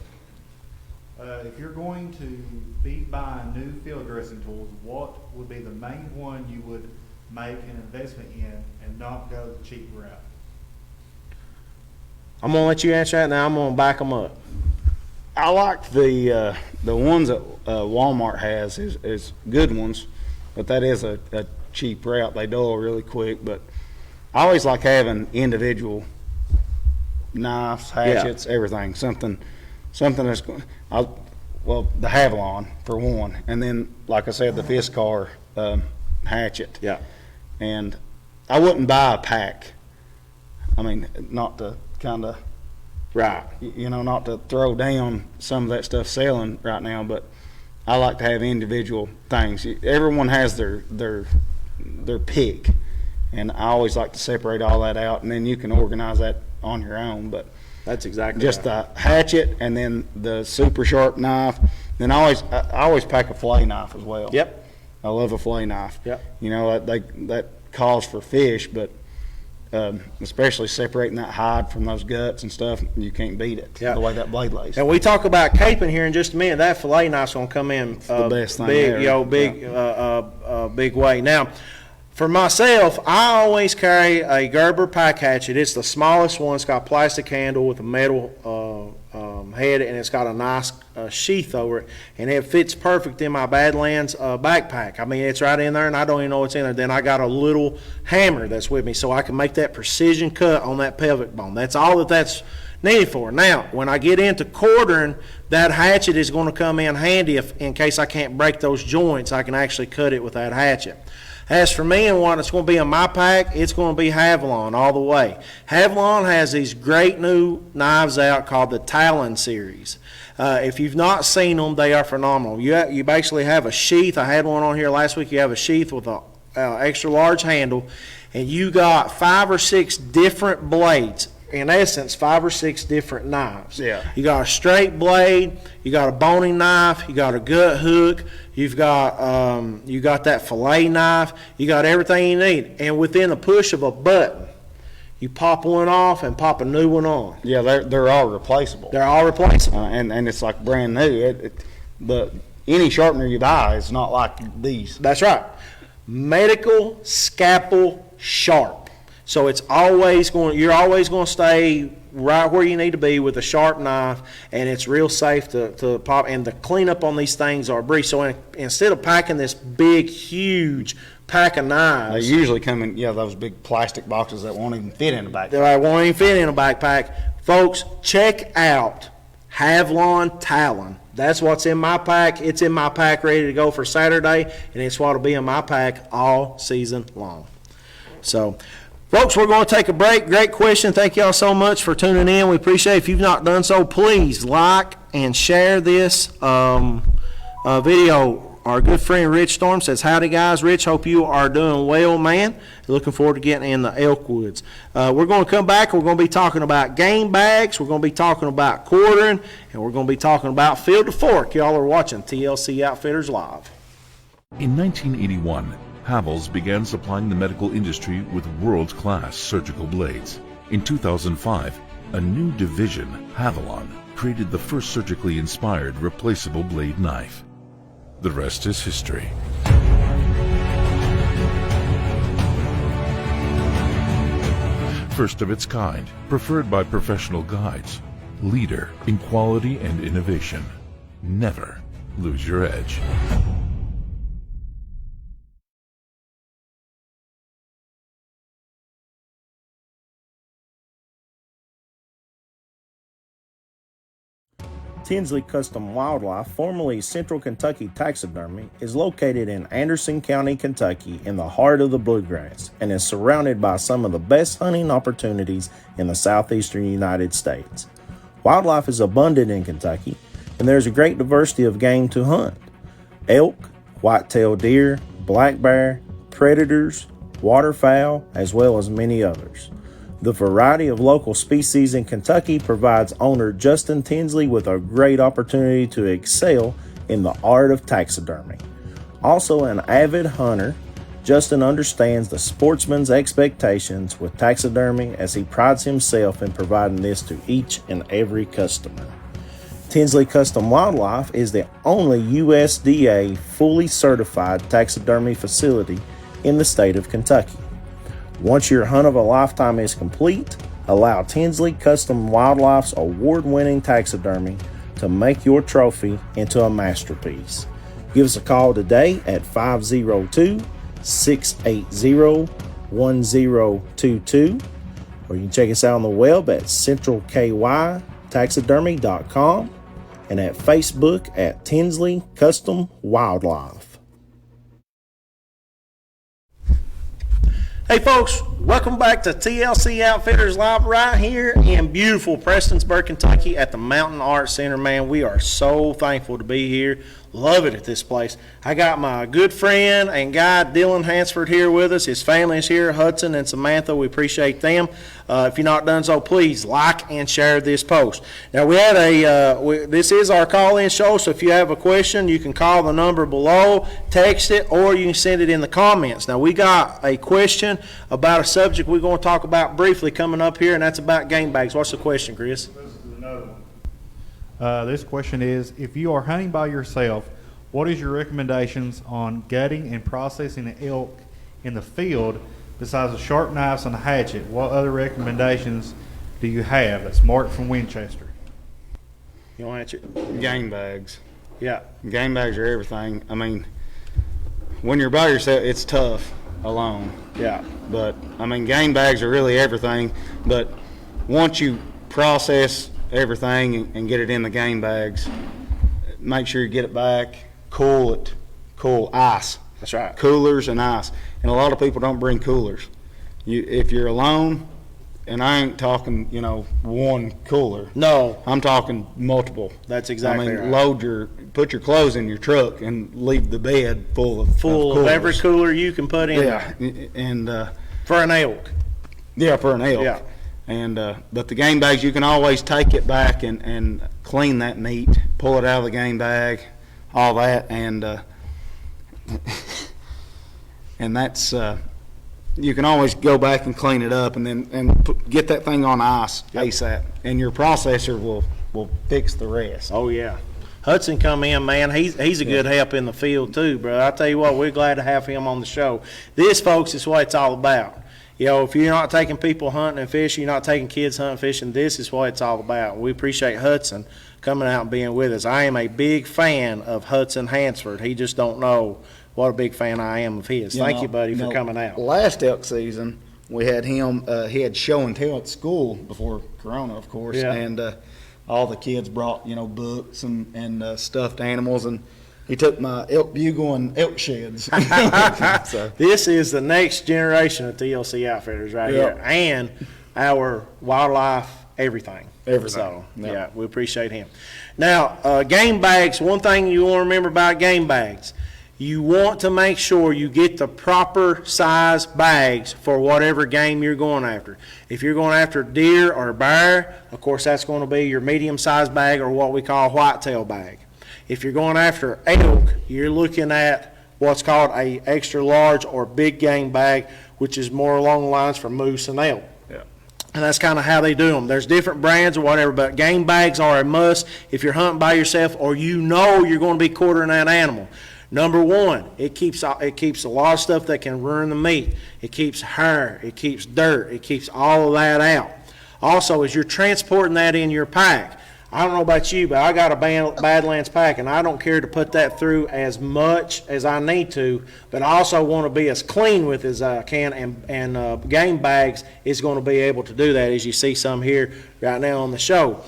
If you're going to be buying new field dressing tools, what would be the main one you would make an investment in and not go the cheap route? I'm going to let you answer that now. I'm going to back them up. I like the ones that Walmart has is good ones, but that is a cheap route. They dull really quick, but I always like having individual knives, hatchets, everything. Something that's going. Well, the Havilon for one, and then like I said, the Fiskar hatchet. Yeah. And I wouldn't buy a pack. I mean, not to kind of. Right. You know, not to throw down some of that stuff selling right now, but I like to have individual things. Everyone has their pick, and I always like to separate all that out, and then you can organize that on your own. But That's exactly just right. the hatchet and then the super sharp knife. Then I always pack a fillet knife as well. Yep. I love a fillet knife. Yep. You know, that calls for fish, but especially separating that hide from those guts and stuff, you can't beat it. Yeah. The way that blade lays. And we talk about caping here in just a minute. That fillet knife's gonna come in the best thing big, ever. you know, big way. Now, for myself, I always carry a Gerber pack hatchet. It's the smallest one. It's got a plastic handle with a metal head, and it's got a nice sheath over it, and it fits perfect in my Badlands backpack. I mean, it's right in there, and I don't even know what's in there. Then I got a little hammer that's with me, so I can make that precision cut on that pelvic bone. That's all that's needed for. Now, when I get into quartering, that hatchet is going to come in handy in case I can't break those joints. I can actually cut it with that hatchet. As for me and what it's going to be in my pack, it's going to be Havilon all the way. Havilon has these great new knives out called the Talon series. If you've not seen them, they are phenomenal. You basically have a sheath. I had one on here last week. You have a sheath with an extra large handle, and you got 5 or 6 different blades. In essence, 5 or 6 different knives. Yeah. You got a straight blade, you got a boning knife, you got a gut hook, you got that fillet knife, you got everything you need. And within the push of a button, you pop one off and pop a new one on. Yeah, they're all replaceable. They're all replaceable. And it's like brand new. But any sharpener you buy is not like these. That's right. medical scalpel sharp. So you're always going to stay right where you need to be with a sharp knife, and it's real safe to pop. And the cleanup on these things are brief. So instead of packing this big, huge pack of knives, They usually come in, those big plastic boxes that won't even fit in a backpack. that won't even fit in a backpack. Folks, check out Havlon Talon. That's what's in my pack. It's in my pack ready to go for Saturday, and it's what will be in my pack all season long. So, folks, we're going to take a break. Great question. Thank y'all so much for tuning in. We appreciate it. If you've not done so, please like and share this video. Our good friend Rich Storm says, howdy guys. Rich, hope you are doing well, man. Looking forward to getting in the elk woods. We're going to come back. We're going to be talking about game bags. We're going to be talking about quartering. And we're going to be talking about field to fork. Y'all are watching TLC Outfitters Live. In 1981, Havells began supplying the medical industry with world-class surgical blades. In 2005, a new division, Havelon, created the first surgically inspired replaceable blade knife. The rest is history. First of its kind, preferred by professional guides, leader in quality and innovation. Never lose your edge. Tinsley Custom Wildlife, formerly Central Kentucky Taxidermy, is located in Anderson County, Kentucky, in the heart of the bluegrass, and is surrounded by some of the best hunting opportunities in the southeastern United States. Wildlife is abundant in Kentucky, and there's a great diversity of game to hunt. Elk, white-tailed deer, black bear, predators, waterfowl, as well as many others. The variety of local species in Kentucky provides owner Justin Tinsley with a great opportunity to excel in the art of taxidermy. Also an avid hunter, Justin understands the sportsman's expectations with taxidermy as he prides himself in providing this to each and every customer. Tinsley Custom Wildlife is the only USDA fully certified taxidermy facility in the state of Kentucky. Once your hunt of a lifetime is complete, allow Tinsley Custom Wildlife's award-winning taxidermy to make your trophy into a masterpiece. Give us a call today at 502-680-1022, or you can check us out on the web at centralkytaxidermy.com and at Facebook at Tinsley Custom Wildlife. Hey folks, welcome back to TLC Outfitters Live right here in beautiful Prestonsburg, Kentucky at the Mountain Arts Center. Man, we are so thankful to be here. Love it at this place. I got my good friend and guide Dylan Hansford here with us. His family is here, Hudson and Samantha. We appreciate them. If you're not done so, please like and share this post. Now we had this is our call-in show, so if you have a question, you can call the number below, text it, or you can send it in the comments. Now we got a question about a subject we're going to talk about briefly coming up here, and that's about game bags. What's the question, Chris? This is another one. This question is, if you are hunting by yourself, what is your recommendations on gutting and processing an elk in the field besides the sharp knives and a hatchet? What other recommendations do you have? That's Mark from Winchester. You want to answer? Game bags. Yeah. Game bags are everything. I mean, when you're by yourself, it's tough alone. Yeah. But, I mean, game bags are really everything. But once you process everything and get it in the game bags, make sure you get it back, cool ice. That's right. Coolers and ice. And a lot of people don't bring coolers. If you're alone, and I ain't talking, one cooler. No. I'm talking multiple. That's exactly right. Put your clothes in your truck and leave the bed full of every cooler you can put in there. Yeah, and for an elk. Yeah, for an elk. Yeah. And but the game bags, you can always take it back and clean that meat, pull it out of the game bag, all that, and and that's you can always go back and clean it up, and then get that thing on ice ASAP, and your processor will fix the rest. Oh yeah. Hudson come in, man, he's a good help in the field too, bro. I tell you what, we're glad to have him on the show. This, folks, is what it's all about. You know, if you're not taking people hunting and fishing, you're not taking kids hunting and fishing, this is what it's all about. We appreciate Hudson coming out and being with us. I am a big fan of Hudson Hansford. He just don't know what a big fan I am of his. Thank you, buddy, for coming out. Last elk season, we had him, he had show and tell at school before Corona, of course, and all the kids brought, books and stuffed animals, and he took my elk bugle and elk sheds. So. This is the next generation of TLC Outfitters right here, and our wildlife everything. So, yeah, we appreciate him. Now, game bags, one thing you want to remember about game bags, you want to make sure you get the proper size bags for whatever game you're going after. If you're going after deer or bear, of course, that's going to be your medium-sized bag or what we call a whitetail bag. If you're going after elk, you're looking at what's called a extra large or big game bag, which is more along the lines for moose and elk. Yeah. And that's kind of how they do them. There's different brands or whatever, but game bags are a must if you're hunting by yourself or you're going to be quartering that animal. Number one, it keeps a lot of stuff that can ruin the meat. It keeps hair, it keeps dirt, it keeps all of that out. Also, as you're transporting that in your pack, I don't know about you, but I got a Badlands pack, and I don't care to put that through as much as I need to, but I also want to be as clean with as I can, and game bags is going to be able to do that, as you see some here right now on the show.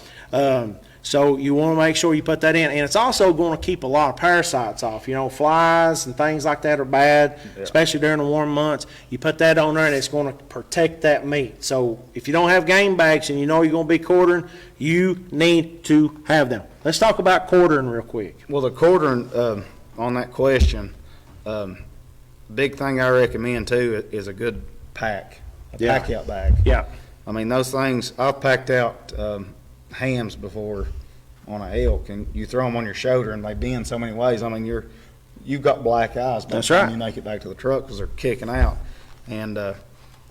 So you want to make sure you put that in, and it's also going to keep a lot of parasites off. Flies and things like that are bad, especially during the warm months. You put that on there, and it's going to protect that meat. So if you don't have game bags and you know you're going to be quartering, you need to have them. Let's talk about quartering real quick. Well, the quartering, on that question, big thing I recommend too is a good pack, pack out bag. Yeah. I mean, those things, I've packed out hams before on an elk, and you throw them on your shoulder and they bend so many ways. I mean, you've got black eyes by the time you make it back to the truck because they're kicking out. And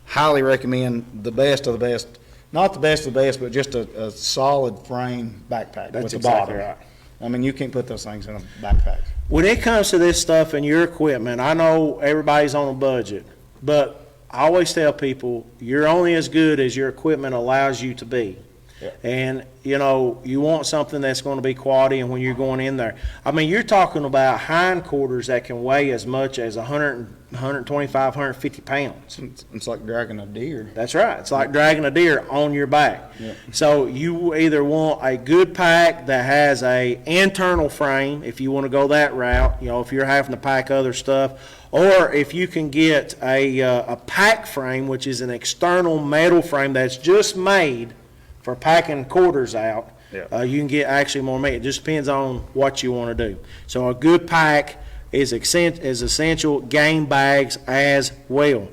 highly recommend the best of the best, not the best of the best, but just a solid frame backpack with the bottom. Right. I mean, you can't put those things in a backpack. When it comes to this stuff and your equipment, I know everybody's on a budget, but I always tell people you're only as good as your equipment allows you to be. Yeah. And, you want something that's going to be quality, and when you're going in there, I mean, you're talking about hind quarters that can weigh as much as 125, 150 pounds. It's like dragging a deer. That's right. It's like dragging a deer on your back. Yeah. So you either want a good pack that has a internal frame, if you want to go that route, if you're having to pack other stuff, or if you can get a pack frame, which is an external metal frame that's just made for packing quarters out, you can get actually more meat. It just depends on what you want to do. So a good pack is essential, game bags as well.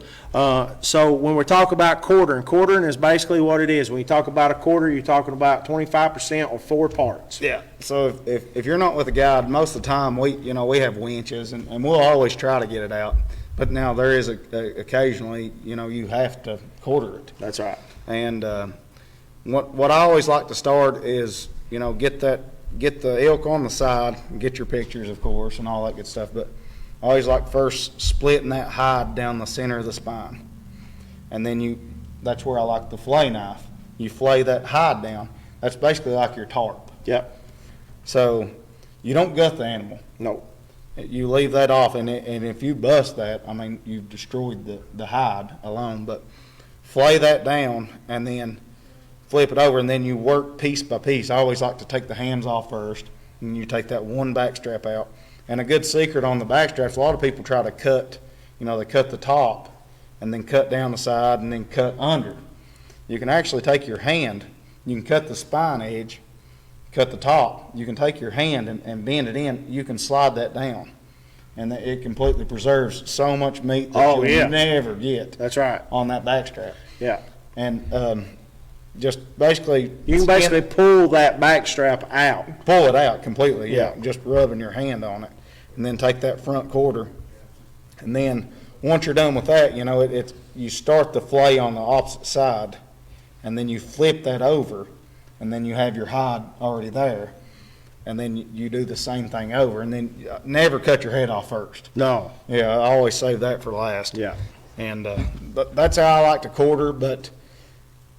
So when we talk about quartering is basically what it is. When you talk about a quarter, you're talking about 25% or 4 parts. Yeah. So if you're not with a guide, most of the time we have winches and we'll always try to get it out. But now there is occasionally you have to quarter it. That's right. And what I always like to start is get the elk on the side, and get your pictures of course and all that good stuff. But I always like first splitting that hide down the center of the spine, and then that's where I like the fillet knife. You fillet that hide down. That's basically like your tarp. Yep. So you don't gut the animal. No. You leave that off, and if you bust that, I mean you've destroyed the hide alone. But fillet that down and then flip it over, and then you work piece by piece. I always like to take the hams off first, and you take that one back strap out. And a good secret on the back straps, a lot of people try to cut, they cut the top and then cut down the side and then cut under. You can actually take your hand, you can cut the spine edge, cut the top. You can take your hand and bend it in. You can slide that down, and it completely preserves so much meat that you'll never get. That's right. On that back strap. Yeah. And just basically you can basically pull that back strap out. Pull it out completely, just rubbing your hand on it. And then take that front quarter. And then once you're done with that, you start the fillet on the opposite side, and then you flip that over, and then you have your hide already there. and then you do the same thing over, and then never cut your head off first. No. Yeah, I always save that for last. Yeah. And that's how I like to quarter, but,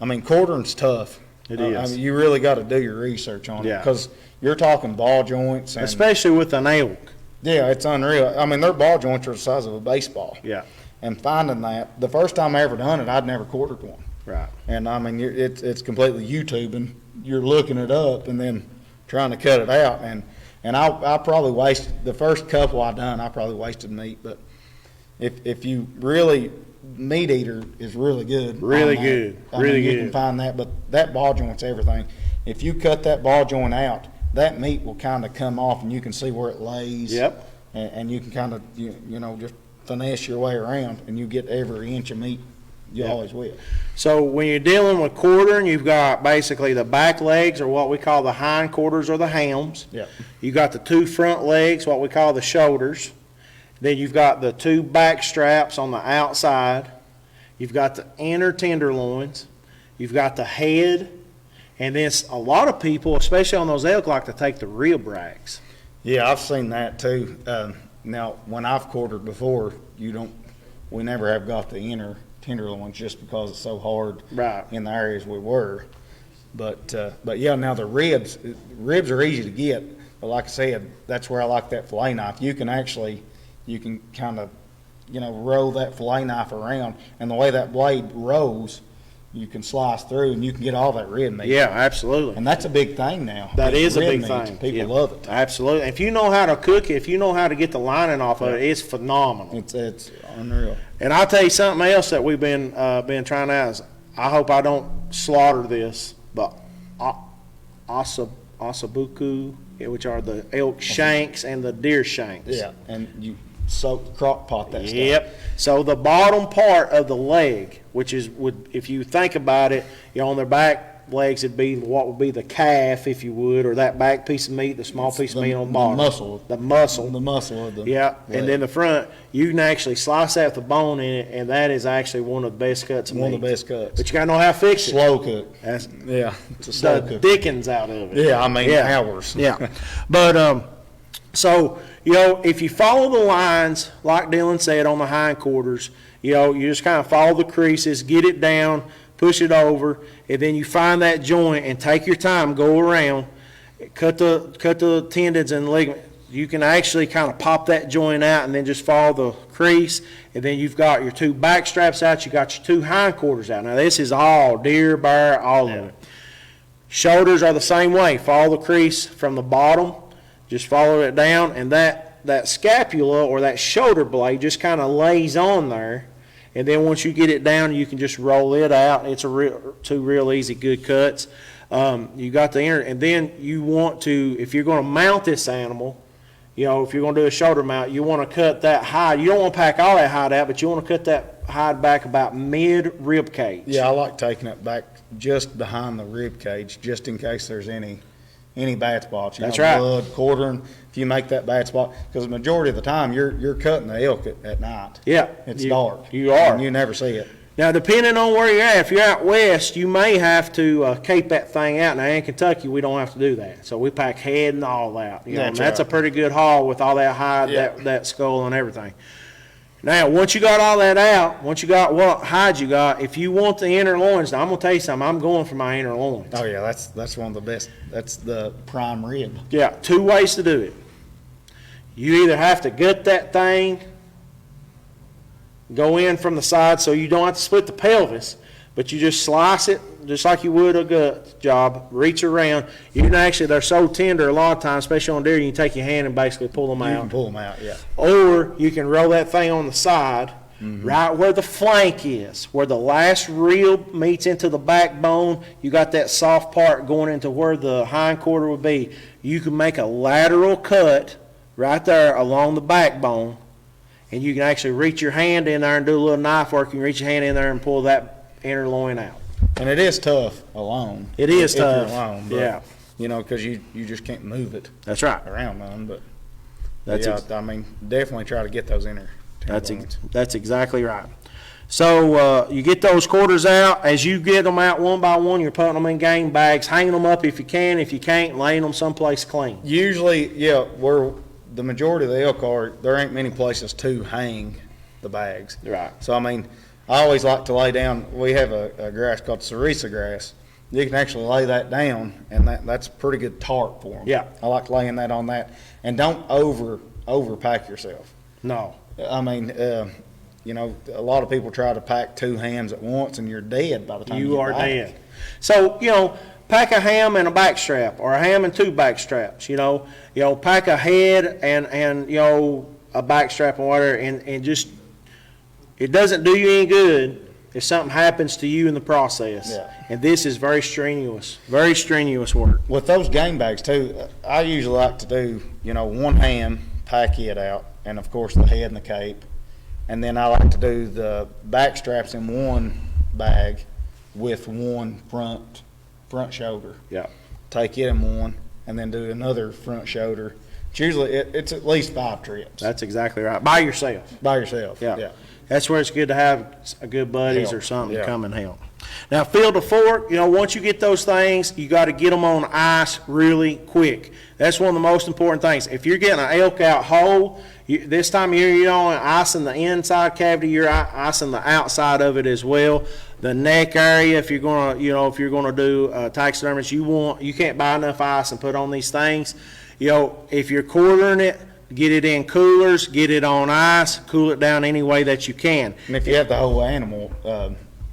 I mean, quartering's tough. It I is. mean, you really got to do your research on it, Yeah. because you're talking ball joints. And, Especially with an elk. yeah, it's unreal. I mean, their ball joints are the size of a baseball. Yeah. And finding that, the first time I ever done it, I'd never quartered one. Right. And I mean, it's completely YouTubing. You're looking it up and then trying to cut it out. And I probably wasted, the first couple I done, I probably wasted meat. But if you really, meat eater is really good. Really on that. good. I Really mean, you good. can find that, but that ball joint's everything. If you cut that ball joint out, that meat will kind of come off and you can see where it lays. Yep. And you can kind of, you know, just finesse your way around and you get every inch of meat you Yep. always will. So when you're dealing with quartering, you've got basically the back legs, or what we call the hind quarters, or the hams. Yeah. You got the two front legs, what we call the shoulders. Then you've got the two back straps on the outside. You've got the inner tenderloins. You've got the head. And then a lot of people, especially on those elk, like to take the rib racks. Yeah, I've seen that too. Now, when I've quartered before, we never have got the inner tenderloins just because it's so hard Right. in the areas we were. But yeah, now the ribs are easy to get. But like I said, that's where I like that fillet knife. You can kind of, roll that fillet knife around, and the way that blade rolls, you can slice through and you can get all that rib meat. Yeah, absolutely. And that's a big thing now. That is a Rib big meat. thing. People Yeah. love it. Absolutely. If you know how to cook it, if you know how to get the lining off of it, it's phenomenal. It's unreal. And I'll tell you something else that we've been trying out is, I hope I don't slaughter this, but osabuku, which are the elk shanks and the deer shanks. Yeah, and you soak crock pot that stuff. Yep. So the bottom part of the leg, which if you think about it, on their back legs, it'd be what would be the calf, if you would, or that back piece of meat, the small piece of meat on the bottom. The muscle. The muscle. The muscle of the Yeah, leg. and then the front, you can actually slice out the bone in it, and that is actually one of the best cuts of meat. One of the best cuts. But you gotta know how to fix it. Slow cook. That's Yeah, it's a slow the cook. dickens out of it. Yeah, I mean, Yeah. hours. Yeah. But, so, if you follow the lines, like Dylan said, on the hindquarters, you just kind of follow the creases, get it down, push it over, and then you find that joint and take your time, go around, cut the tendons and ligament. You can actually kind of pop that joint out and then just follow the crease, and then you've got your two back straps out, you got your two hindquarters out. Now this is all deer, bear, all of it. Shoulders are the same way. Follow the crease from the bottom, just follow it down, and that scapula or that shoulder blade just kind of lays on there. And then once you get it down, you can just roll it out. It's two real easy, good cuts. You got the inner, and then you want to, if you're going to mount this animal, if you're going to do a shoulder mount, you want to cut that hide. You don't want to pack all that hide out, but you want to cut that hide back about mid rib cage. Yeah, I like taking it back just behind the rib cage, just in case there's any bad spots. That's right. Blood, quartering. If you make that bad spot, because the majority of the time you're cutting the elk at night. Yeah, It's dark. You are. And you never see it. Now, depending on where you're at, if you're out west, you may have to cape that thing out. Now, in Kentucky, we don't have to do that. So we pack head and all out. And that's a pretty good haul with all that hide, Yeah. that skull and everything. Now, once you got all that out, once you got what hide you got, if you want the inner loins, now I'm going to tell you something, I'm going for my inner loins. Oh yeah, that's one of the best. That's the prime rib. Yeah, two ways to do it. You either have to gut that thing, go in from the side so you don't have to split the pelvis, but you just slice it just like you would a gut job, reach around. You can actually, they're so tender a lot of times, especially on deer, you can take your hand and basically pull them You out. can pull them out. Yeah. Or you can roll that thing on the side, right where the flank is, where the last rib meets into the backbone. You got that soft part going into where the hind quarter would be. You can make a lateral cut right there along the backbone, and you can actually reach your hand in there and do a little knife work. You can reach your hand in there and pull that inner loin out. And it is tough alone. It is if you're tough. alone, but, Yeah. because you just can't move it That's right. around none. But That's yeah, I mean, definitely try to get those inner tenderloins. That's exactly right. So you get those quarters out. As you get them out one by one, you're putting them in game bags, hanging them up if you can. If you can't, laying them someplace clean. Usually, yeah, where the majority of the elk are, there ain't many places to hang the bags. Right. So, I mean, I always like to lay down, we have a grass called cerisa grass. You can actually lay that down, and that's a pretty good tarp for them. Yeah. I like laying that on that. And don't overpack yourself. No. I mean, you know, a lot of people try to pack 2 hams at once, and you're dead by the time you You get are back. dead. So, you know, pack a ham and a back strap, or a ham and 2 back straps, you know. Pack a head and you know, a back strap and whatever, and just, it doesn't do you any good if something happens to you in the process. Yeah. And this is very strenuous work. With those game bags too, I usually like to do, you know, 1 ham, pack it out, and of course the head and the cape. And then I like to do the back straps in 1 bag with 1 front shoulder. Yeah. Take it in 1, and then do another front shoulder. It's usually, it's at least 5 trips. That's exactly right. By yourself. By yourself. Yeah. That's where it's good to have a good buddies Help. or something to Yeah. come and help. Now, field to fork, you know, once you get those things, you got to get them on ice really quick. That's one of the most important things. If you're getting an elk out whole, this time of year, you're only icing the inside cavity, you're icing the outside of it as well. The neck area, if you're gonna, you know, if you're gonna do taxidermist, you can't buy enough ice and put on these things. You know, if you're quartering it, get it in coolers, get it on ice, cool it down any way that you can. And if you have the whole animal,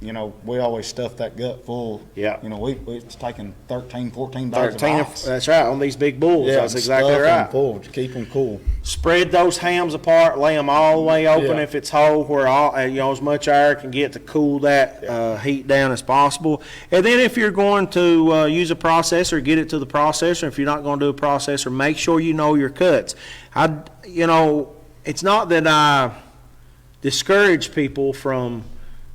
you know, we always stuff that gut full. Yeah. You know, it's taking 13, 14 bags of ice. That's right, on these big bulls. Yeah, That's exactly stuff 'em right. full to keep them cool. Spread those hams apart, lay them all the way open Yeah. if it's whole, where all, you know, as much air can get to cool that heat down as possible. And then if you're going to use a processor, get it to the processor. If you're not going to do a processor, make sure you know your cuts. You know, it's not that I discourage people from,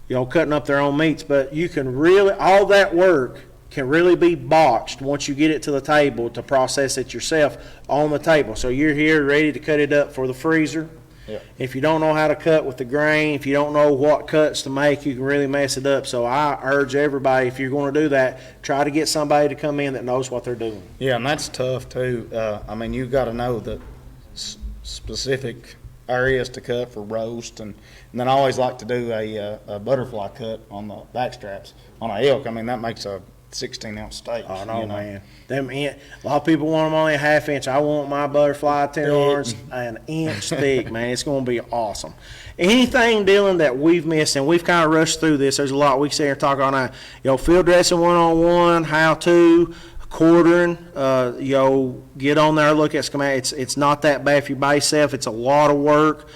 you know, cutting up their own meats, but you can really, all that work can really be botched once you get it to the table to process it yourself on the table. So you're here ready to cut it up for the freezer. Yeah. If you don't know how to cut with the grain, if you don't know what cuts to make, you can really mess it up. So I urge everybody, if you're going to do that, try to get somebody to come in that knows what they're doing. Yeah, and that's tough too. I mean, you've got to know the specific areas to cut for roast, and then I always like to do a butterfly cut on the back straps on a elk. I mean, that makes a 16-ounce steak. Oh, no, you know? man. A lot of people want them only a half inch. I want my butterfly tenderloins an inch thick, man. It's going to be awesome. Anything, Dylan, that we've missed, and we've kind of rushed through this. There's a lot. We sit here and talk all night. You know, field dressing 101, how to, quartering, you know, get on there, look at schematics. It's not that bad if you by yourself. It's a lot of work.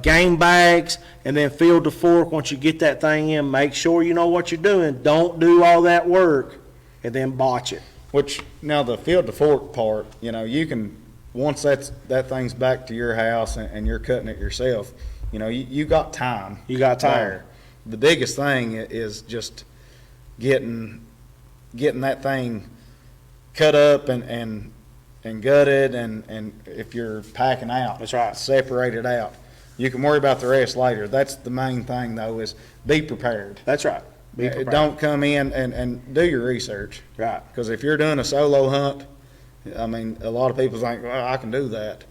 Game bags, and then field to fork. Once you get that thing in, make sure you know what you're doing. Don't do all that work and then botch it. Which, now the field to fork part, you know, you can, once that thing's back to your house and you're cutting it yourself, you know, you got time. You got time. there. The biggest thing is just getting that thing cut up and gutted, and if you're packing out, That's right. separate it out. You can worry about the rest later. That's the main thing, though, is be prepared. That's right. Be prepared. Don't come in and do your research. Right. Because if you're doing a solo hunt, I mean, a lot of people think, well, I can do that.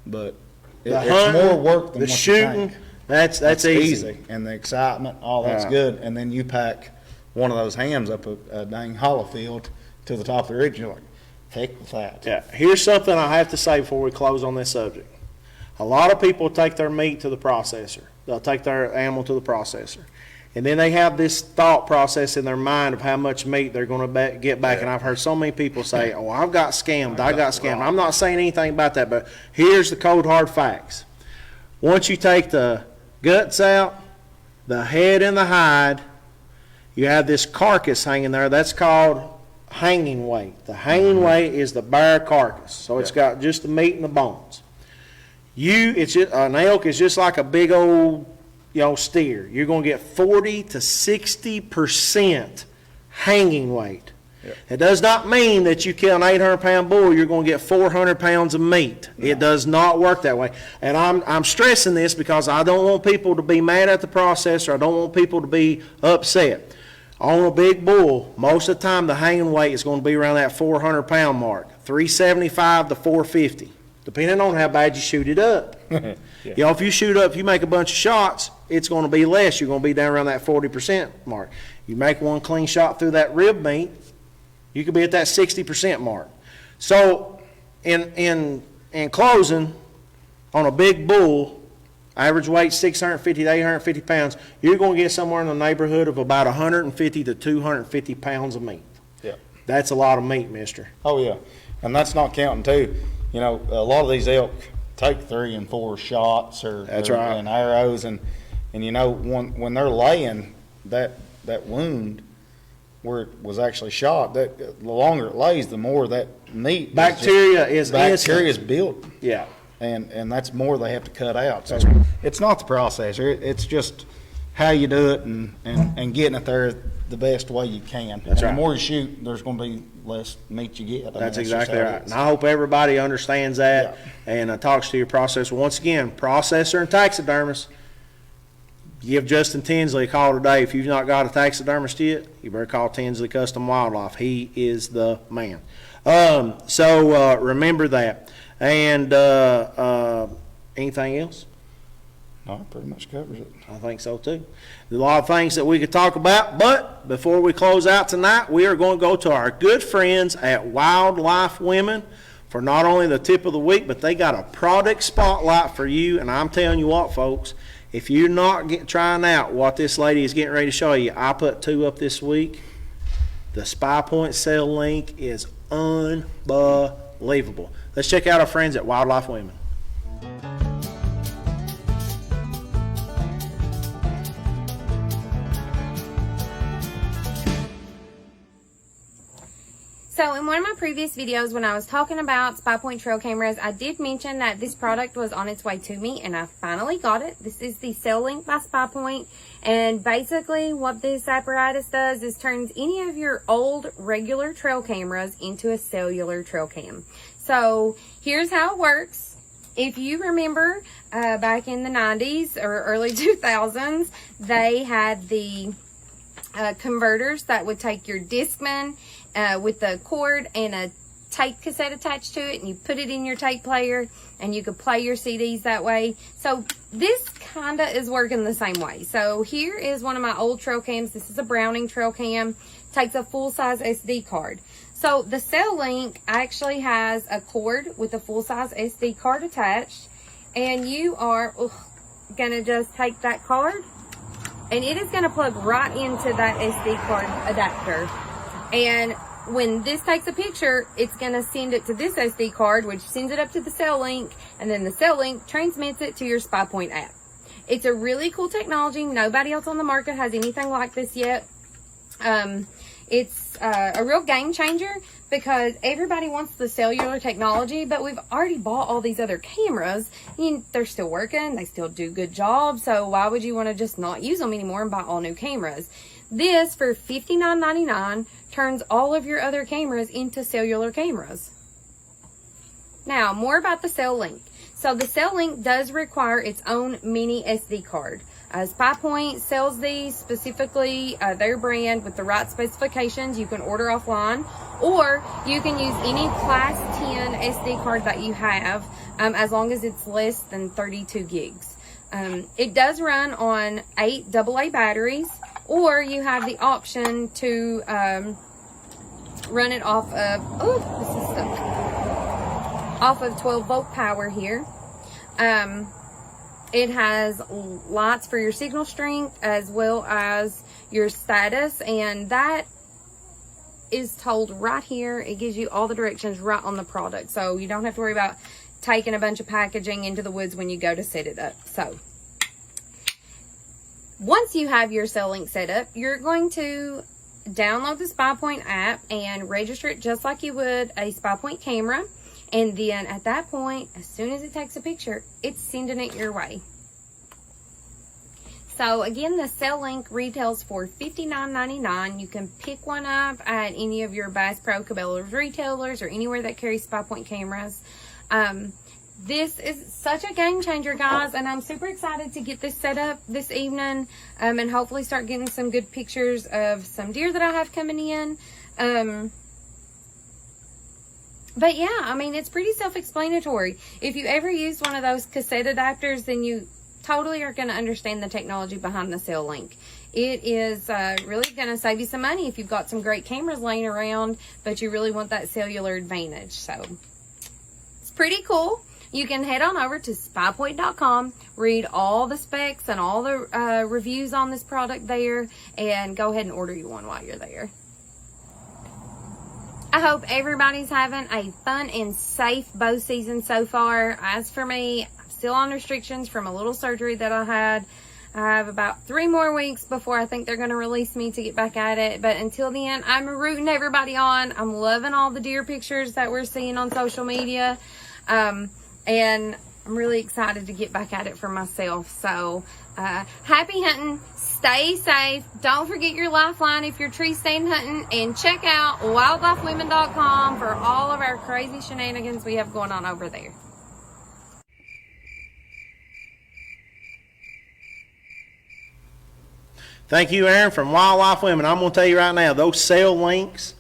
But The it's hunting, more work than the what shooting, you think. that's easy. And the excitement, all that's Yeah. good. And then you pack one of those hams up a dang hollow field to the top of the ridge, you're like, heck with that. Yeah. Here's something I have to say before we close on this subject. A lot of people take their meat to the processor. They'll take their animal to the processor. And then they have this thought process in their mind of how much meat they're going to get back. And I've heard so many people say, oh, I got scammed. I'm not saying anything about that, but here's the cold hard facts. Once you take the guts out, the head and the hide, you have this carcass hanging there. That's called hanging weight. The hanging weight is the bare carcass. So it's got just the meat and the bones. An elk is just like a big old, you know, steer. You're going to get 40 to 60% hanging weight. It does not mean that you kill an 800-pound bull, you're going to get 400 pounds of meat. It does not work that way. And I'm stressing this because I don't want people to be mad at the processor. I don't want people to be upset. On a big bull, most of the time the hanging weight is going to be around that 400-pound mark, 375 to 450, depending on how bad you shoot it up. You know, if you shoot up, you make a bunch of shots, it's going to be less. You're going to be down around that 40% mark. You make one clean shot through that rib meat, you could be at that 60% mark. So in closing, on a big bull, average weight 650 to 850 pounds, you're going to get somewhere in the neighborhood of about 150 to 250 pounds of meat. Yeah. That's a lot of meat, mister. Oh, yeah. And that's not counting, too. You know, a lot of these elk take 3 and 4 shots That's right. and arrows. And you know, when they're laying, that wound where it was actually shot, that the longer it lays, the more that meat. Bacteria is built. Yeah. And that's more they have to cut out. So it's not the processor. It's just how you do it and getting it there the best way you can. That's right. The more you shoot, there's going to be less meat you get. That's exactly right. And I hope everybody understands that and talks to your processor. Once again, processor and taxidermist, give Justin Tinsley a call today. If you've not got a taxidermist yet, you better call Tinsley Custom Wildlife. He is the man. So remember that. And anything else? No, it pretty much covers it. I think so too. There's a lot of things that we could talk about, but before we close out tonight, we are going to go to our good friends at Wildlife Women for not only the tip of the week, but they got a product spotlight for you. And I'm telling you what, folks, if you're not trying out what this lady is getting ready to show you, I put 2 up this week. The Spy Point Cell Link is unbelievable. Let's check out our friends at Wildlife Women. So in one of my previous videos when I was talking about Spy Point trail cameras, I did mention that this product was on its way to me and I finally got it. This is the Cell Link by Spy Point, and basically what this apparatus does is turns any of your old regular trail cameras into a cellular trail cam. So here's how it works. If you remember back in the 90s or early 2000s, they had the converters that would take your Discman with the cord and a tape cassette attached to it, and you put it in your tape player and you could play your CDs that way. So this kind of is working the same way. So here is one of my old trail cams. This is a Browning trail cam. Takes a full-size SD card. So the Cell Link actually has a cord with a full-size SD card attached, and you are gonna just take that card and it is gonna plug right into that SD card adapter. And when this takes a picture, it's going to send it to this SD card, which sends it up to the Cell Link, and then the Cell Link transmits it to your Spy Point app. It's a really cool technology. Nobody else on the market has anything like this yet. It's a real game changer because everybody wants the cellular technology, but we've already bought all these other cameras. And they're still working. They still do good jobs. So why would you want to just not use them anymore and buy all new cameras? This, for $59.99, turns all of your other cameras into cellular cameras. Now, more about the Cell Link. So the Cell Link does require its own mini SD card. Spy Point sells these specifically, their brand, with the right specifications. You can order offline, or you can use any Class 10 SD card that you have, as long as it's less than 32 gigs. It does run on 8 AA batteries, or you have the option to run it off of, off of 12 volt power here. It has lights for your signal strength as well as your status, and that is told right here. It gives you all the directions right on the product, so you don't have to worry about taking a bunch of packaging into the woods when you go to set it up. So once you have your Cell Link set up, you're going to download the Spy Point app and register it just like you would a Spy Point camera. And then at that point, as soon as it takes a picture, it's sending it your way. So again, the Cell Link retails for $59.99. You can pick one up at any of your Bass Pro Cabela's retailers or anywhere that carries SpyPoint Point cameras. This is such a game changer, guys, and I'm super excited to get this set up this evening, and hopefully start getting some good pictures of some deer that I have coming in. But yeah, I mean, it's pretty self-explanatory. If you ever use one of those cassette adapters, then you totally are going to understand the technology behind the Cell Link. It is really going to save you some money if you've got some great cameras laying around, but you really want that cellular advantage. So it's pretty cool. You can head on over to spypoint.com, read all the specs and all the reviews on this product there, and go ahead and order you one while you're there. I hope everybody's having a fun and safe bow season so far. As for me, I'm still on restrictions from a little surgery that I had. I have about 3 more weeks before I think they're going to release me to get back at it. But until then, I'm rooting everybody on. I'm loving all the deer pictures that we're seeing on social media. And I'm really excited to get back at it for myself. So, happy hunting. Stay safe. Don't forget your lifeline if you're tree stand hunting. And check out wildlifewomen.com for all of our crazy shenanigans we have going on over there. Thank you, Aaron, from Wildlife Women. I'm going to tell you right now, those Cell Links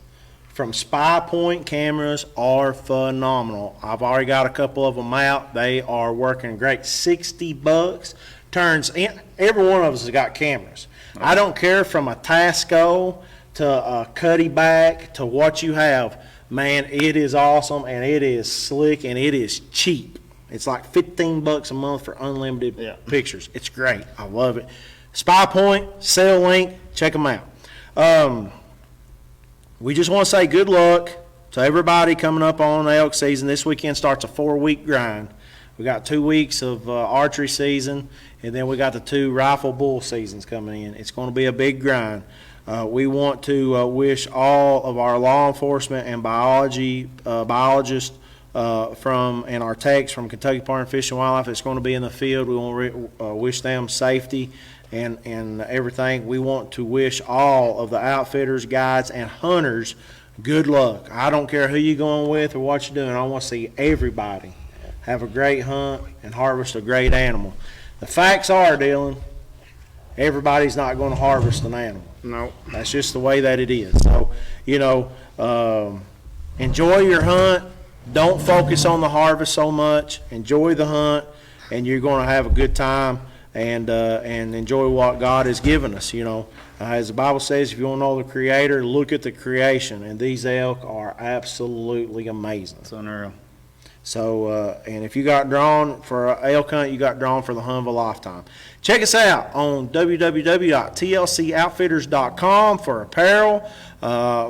from SpyPoint cameras are phenomenal. I've already got a couple of them out. They are working great. $60 turns in. Every one of us has got cameras. I don't care from a Tasco to a Cuddy back to what you have. Man, it is awesome, and it is slick, and it is cheap. It's like $15 a month for unlimited pictures. It's great. I love it. SpyPoint, Cell Link, check them out. We just want to say good luck to everybody coming up on elk season. This weekend starts a 4-week grind. We got 2 weeks of archery season, and then we got the 2 rifle bull seasons coming in. It's going to be a big grind. We want to wish all of our law enforcement and biologists and our techs from Kentucky Department of Fish and Wildlife that's going to be in the field. We want to wish them safety and everything. We want to wish all of the outfitters, guides, and hunters good luck. I don't care who you're going with or what you're doing. I want to see everybody have a great hunt and harvest a great animal. The facts are, Dylan, everybody's not going to harvest an animal. No. That's just the way that it is. So, enjoy your hunt. Don't focus on the harvest so much. Enjoy the hunt, and you're going to have a good time. And enjoy what God has given us, As the Bible says, if you want to know the Creator, look at the creation. And these elk are absolutely amazing. It's unreal. So, and if you got drawn for an elk hunt, you got drawn for the hunt of a lifetime. Check us out on www.tlcoutfitters.com for apparel,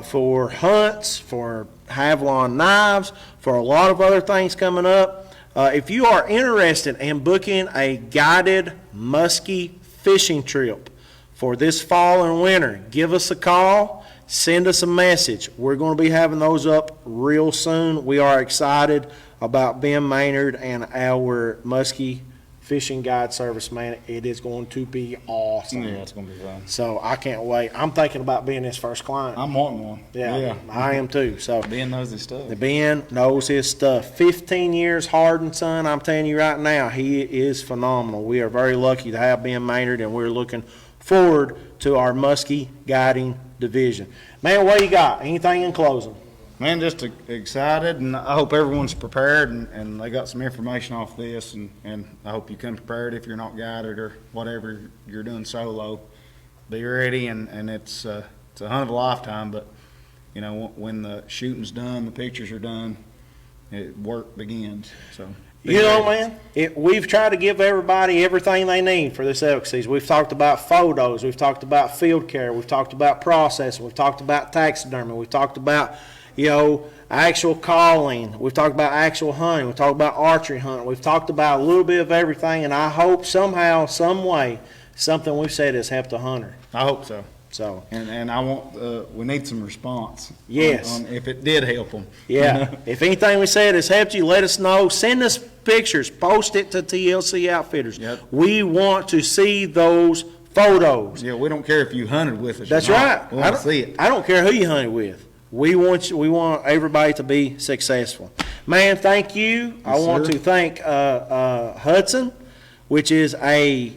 for hunts, for Havalon knives, for a lot of other things coming up. If you are interested in booking a guided muskie fishing trip for this fall and winter, give us a call, send us a message. We're going to be having those up real soon. We are excited about Ben Maynard and our muskie fishing guide service, man. It is going to be awesome. Yeah, it's going to be fun. So I can't wait. I'm thinking about being his first client. I'm wanting one. Yeah. I am too. So Ben knows his stuff. Ben knows his stuff. 15 years hardened, son. I'm telling you right now, he is phenomenal. We are very lucky to have Ben Maynard, and we're looking forward to our muskie guiding division. Man, what you got? Anything in closing? Man, just excited, and I hope everyone's prepared, and they got some information off this, and I hope you come prepared if you're not guided or whatever you're doing solo. Be ready, and it's a hunt of a lifetime, but, when the shooting's done, the pictures are done, work begins. So, man, we've tried to give everybody everything they need for this elk season. We've talked about photos. We've talked about field care. We've talked about processing. We've talked about taxidermy. We've talked about actual calling. We've talked about actual hunting. We've talked about archery hunting. We've talked about a little bit of everything, and I hope somehow, some way, something we've said has helped a hunter. I hope so. So, and I want we need some response. Yes. On if it did help them. Yeah. If anything we said has helped you, let us know. Send us pictures. Post it to TLC Outfitters. Yep. We want to see those photos. Yeah, we don't care if you hunted with us. That's or not. right. We want to see it. I don't care who you hunted with. We want everybody to be successful. Man, thank you. I want sir. to thank Hudson, which is a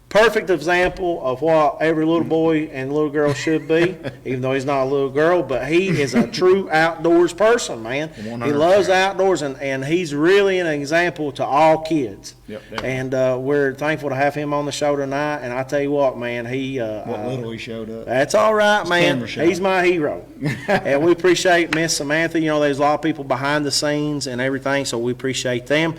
perfect example of what every little boy and little girl should be, even though he's not a little girl, but he is a true outdoors person, man. 100%. He loves outdoors, and he's really an example to all kids. Yep, definitely. And we're thankful to have him on the show tonight, and I tell you what, man, What little he showed up. that's all right, man. camera shy. He's my hero. And we appreciate Miss Samantha. You know, there's a lot of people behind the scenes and everything, so we appreciate them.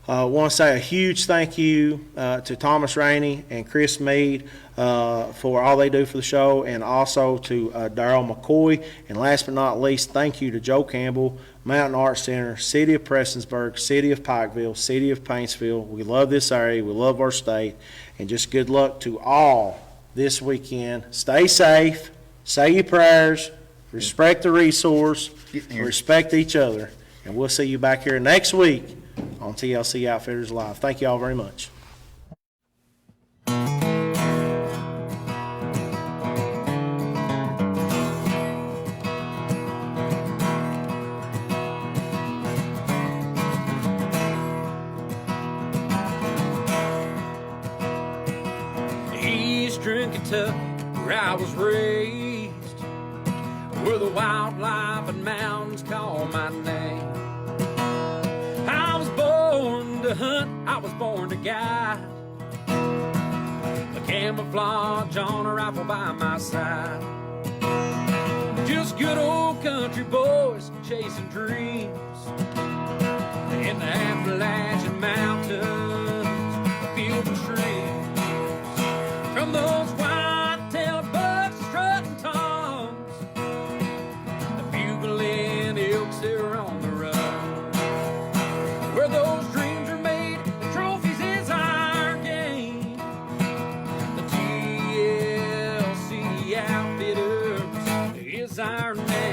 I want to say a huge thank you to Thomas Rainey and Chris Meade for all they do for the show, and also to Darryl McCoy. And last but not least, thank you to Joe Campbell, Mountain Arts Center, City of Prestonsburg, City of Pikeville, City of Paintsville. We love this area. We love our state. And just good luck to all this weekend. Stay safe. Say your prayers. Respect the resource. Respect each other. And we'll see you back here next week on TLC Outfitters Live. Thank you all very much. Eastern Kentucky, where I was raised, where the wildlife and mountains call my name. I was born to hunt, I was born to guide, a camouflage on a rifle by my side. Just good old country boys chasing dreams in the Appalachian Mountains, a field of trees. From those white-tailed bucks strutting toms, the bugling elks that are on the run. Where those dreams are made, the trophies is our game. The TLC Outfitters is our name.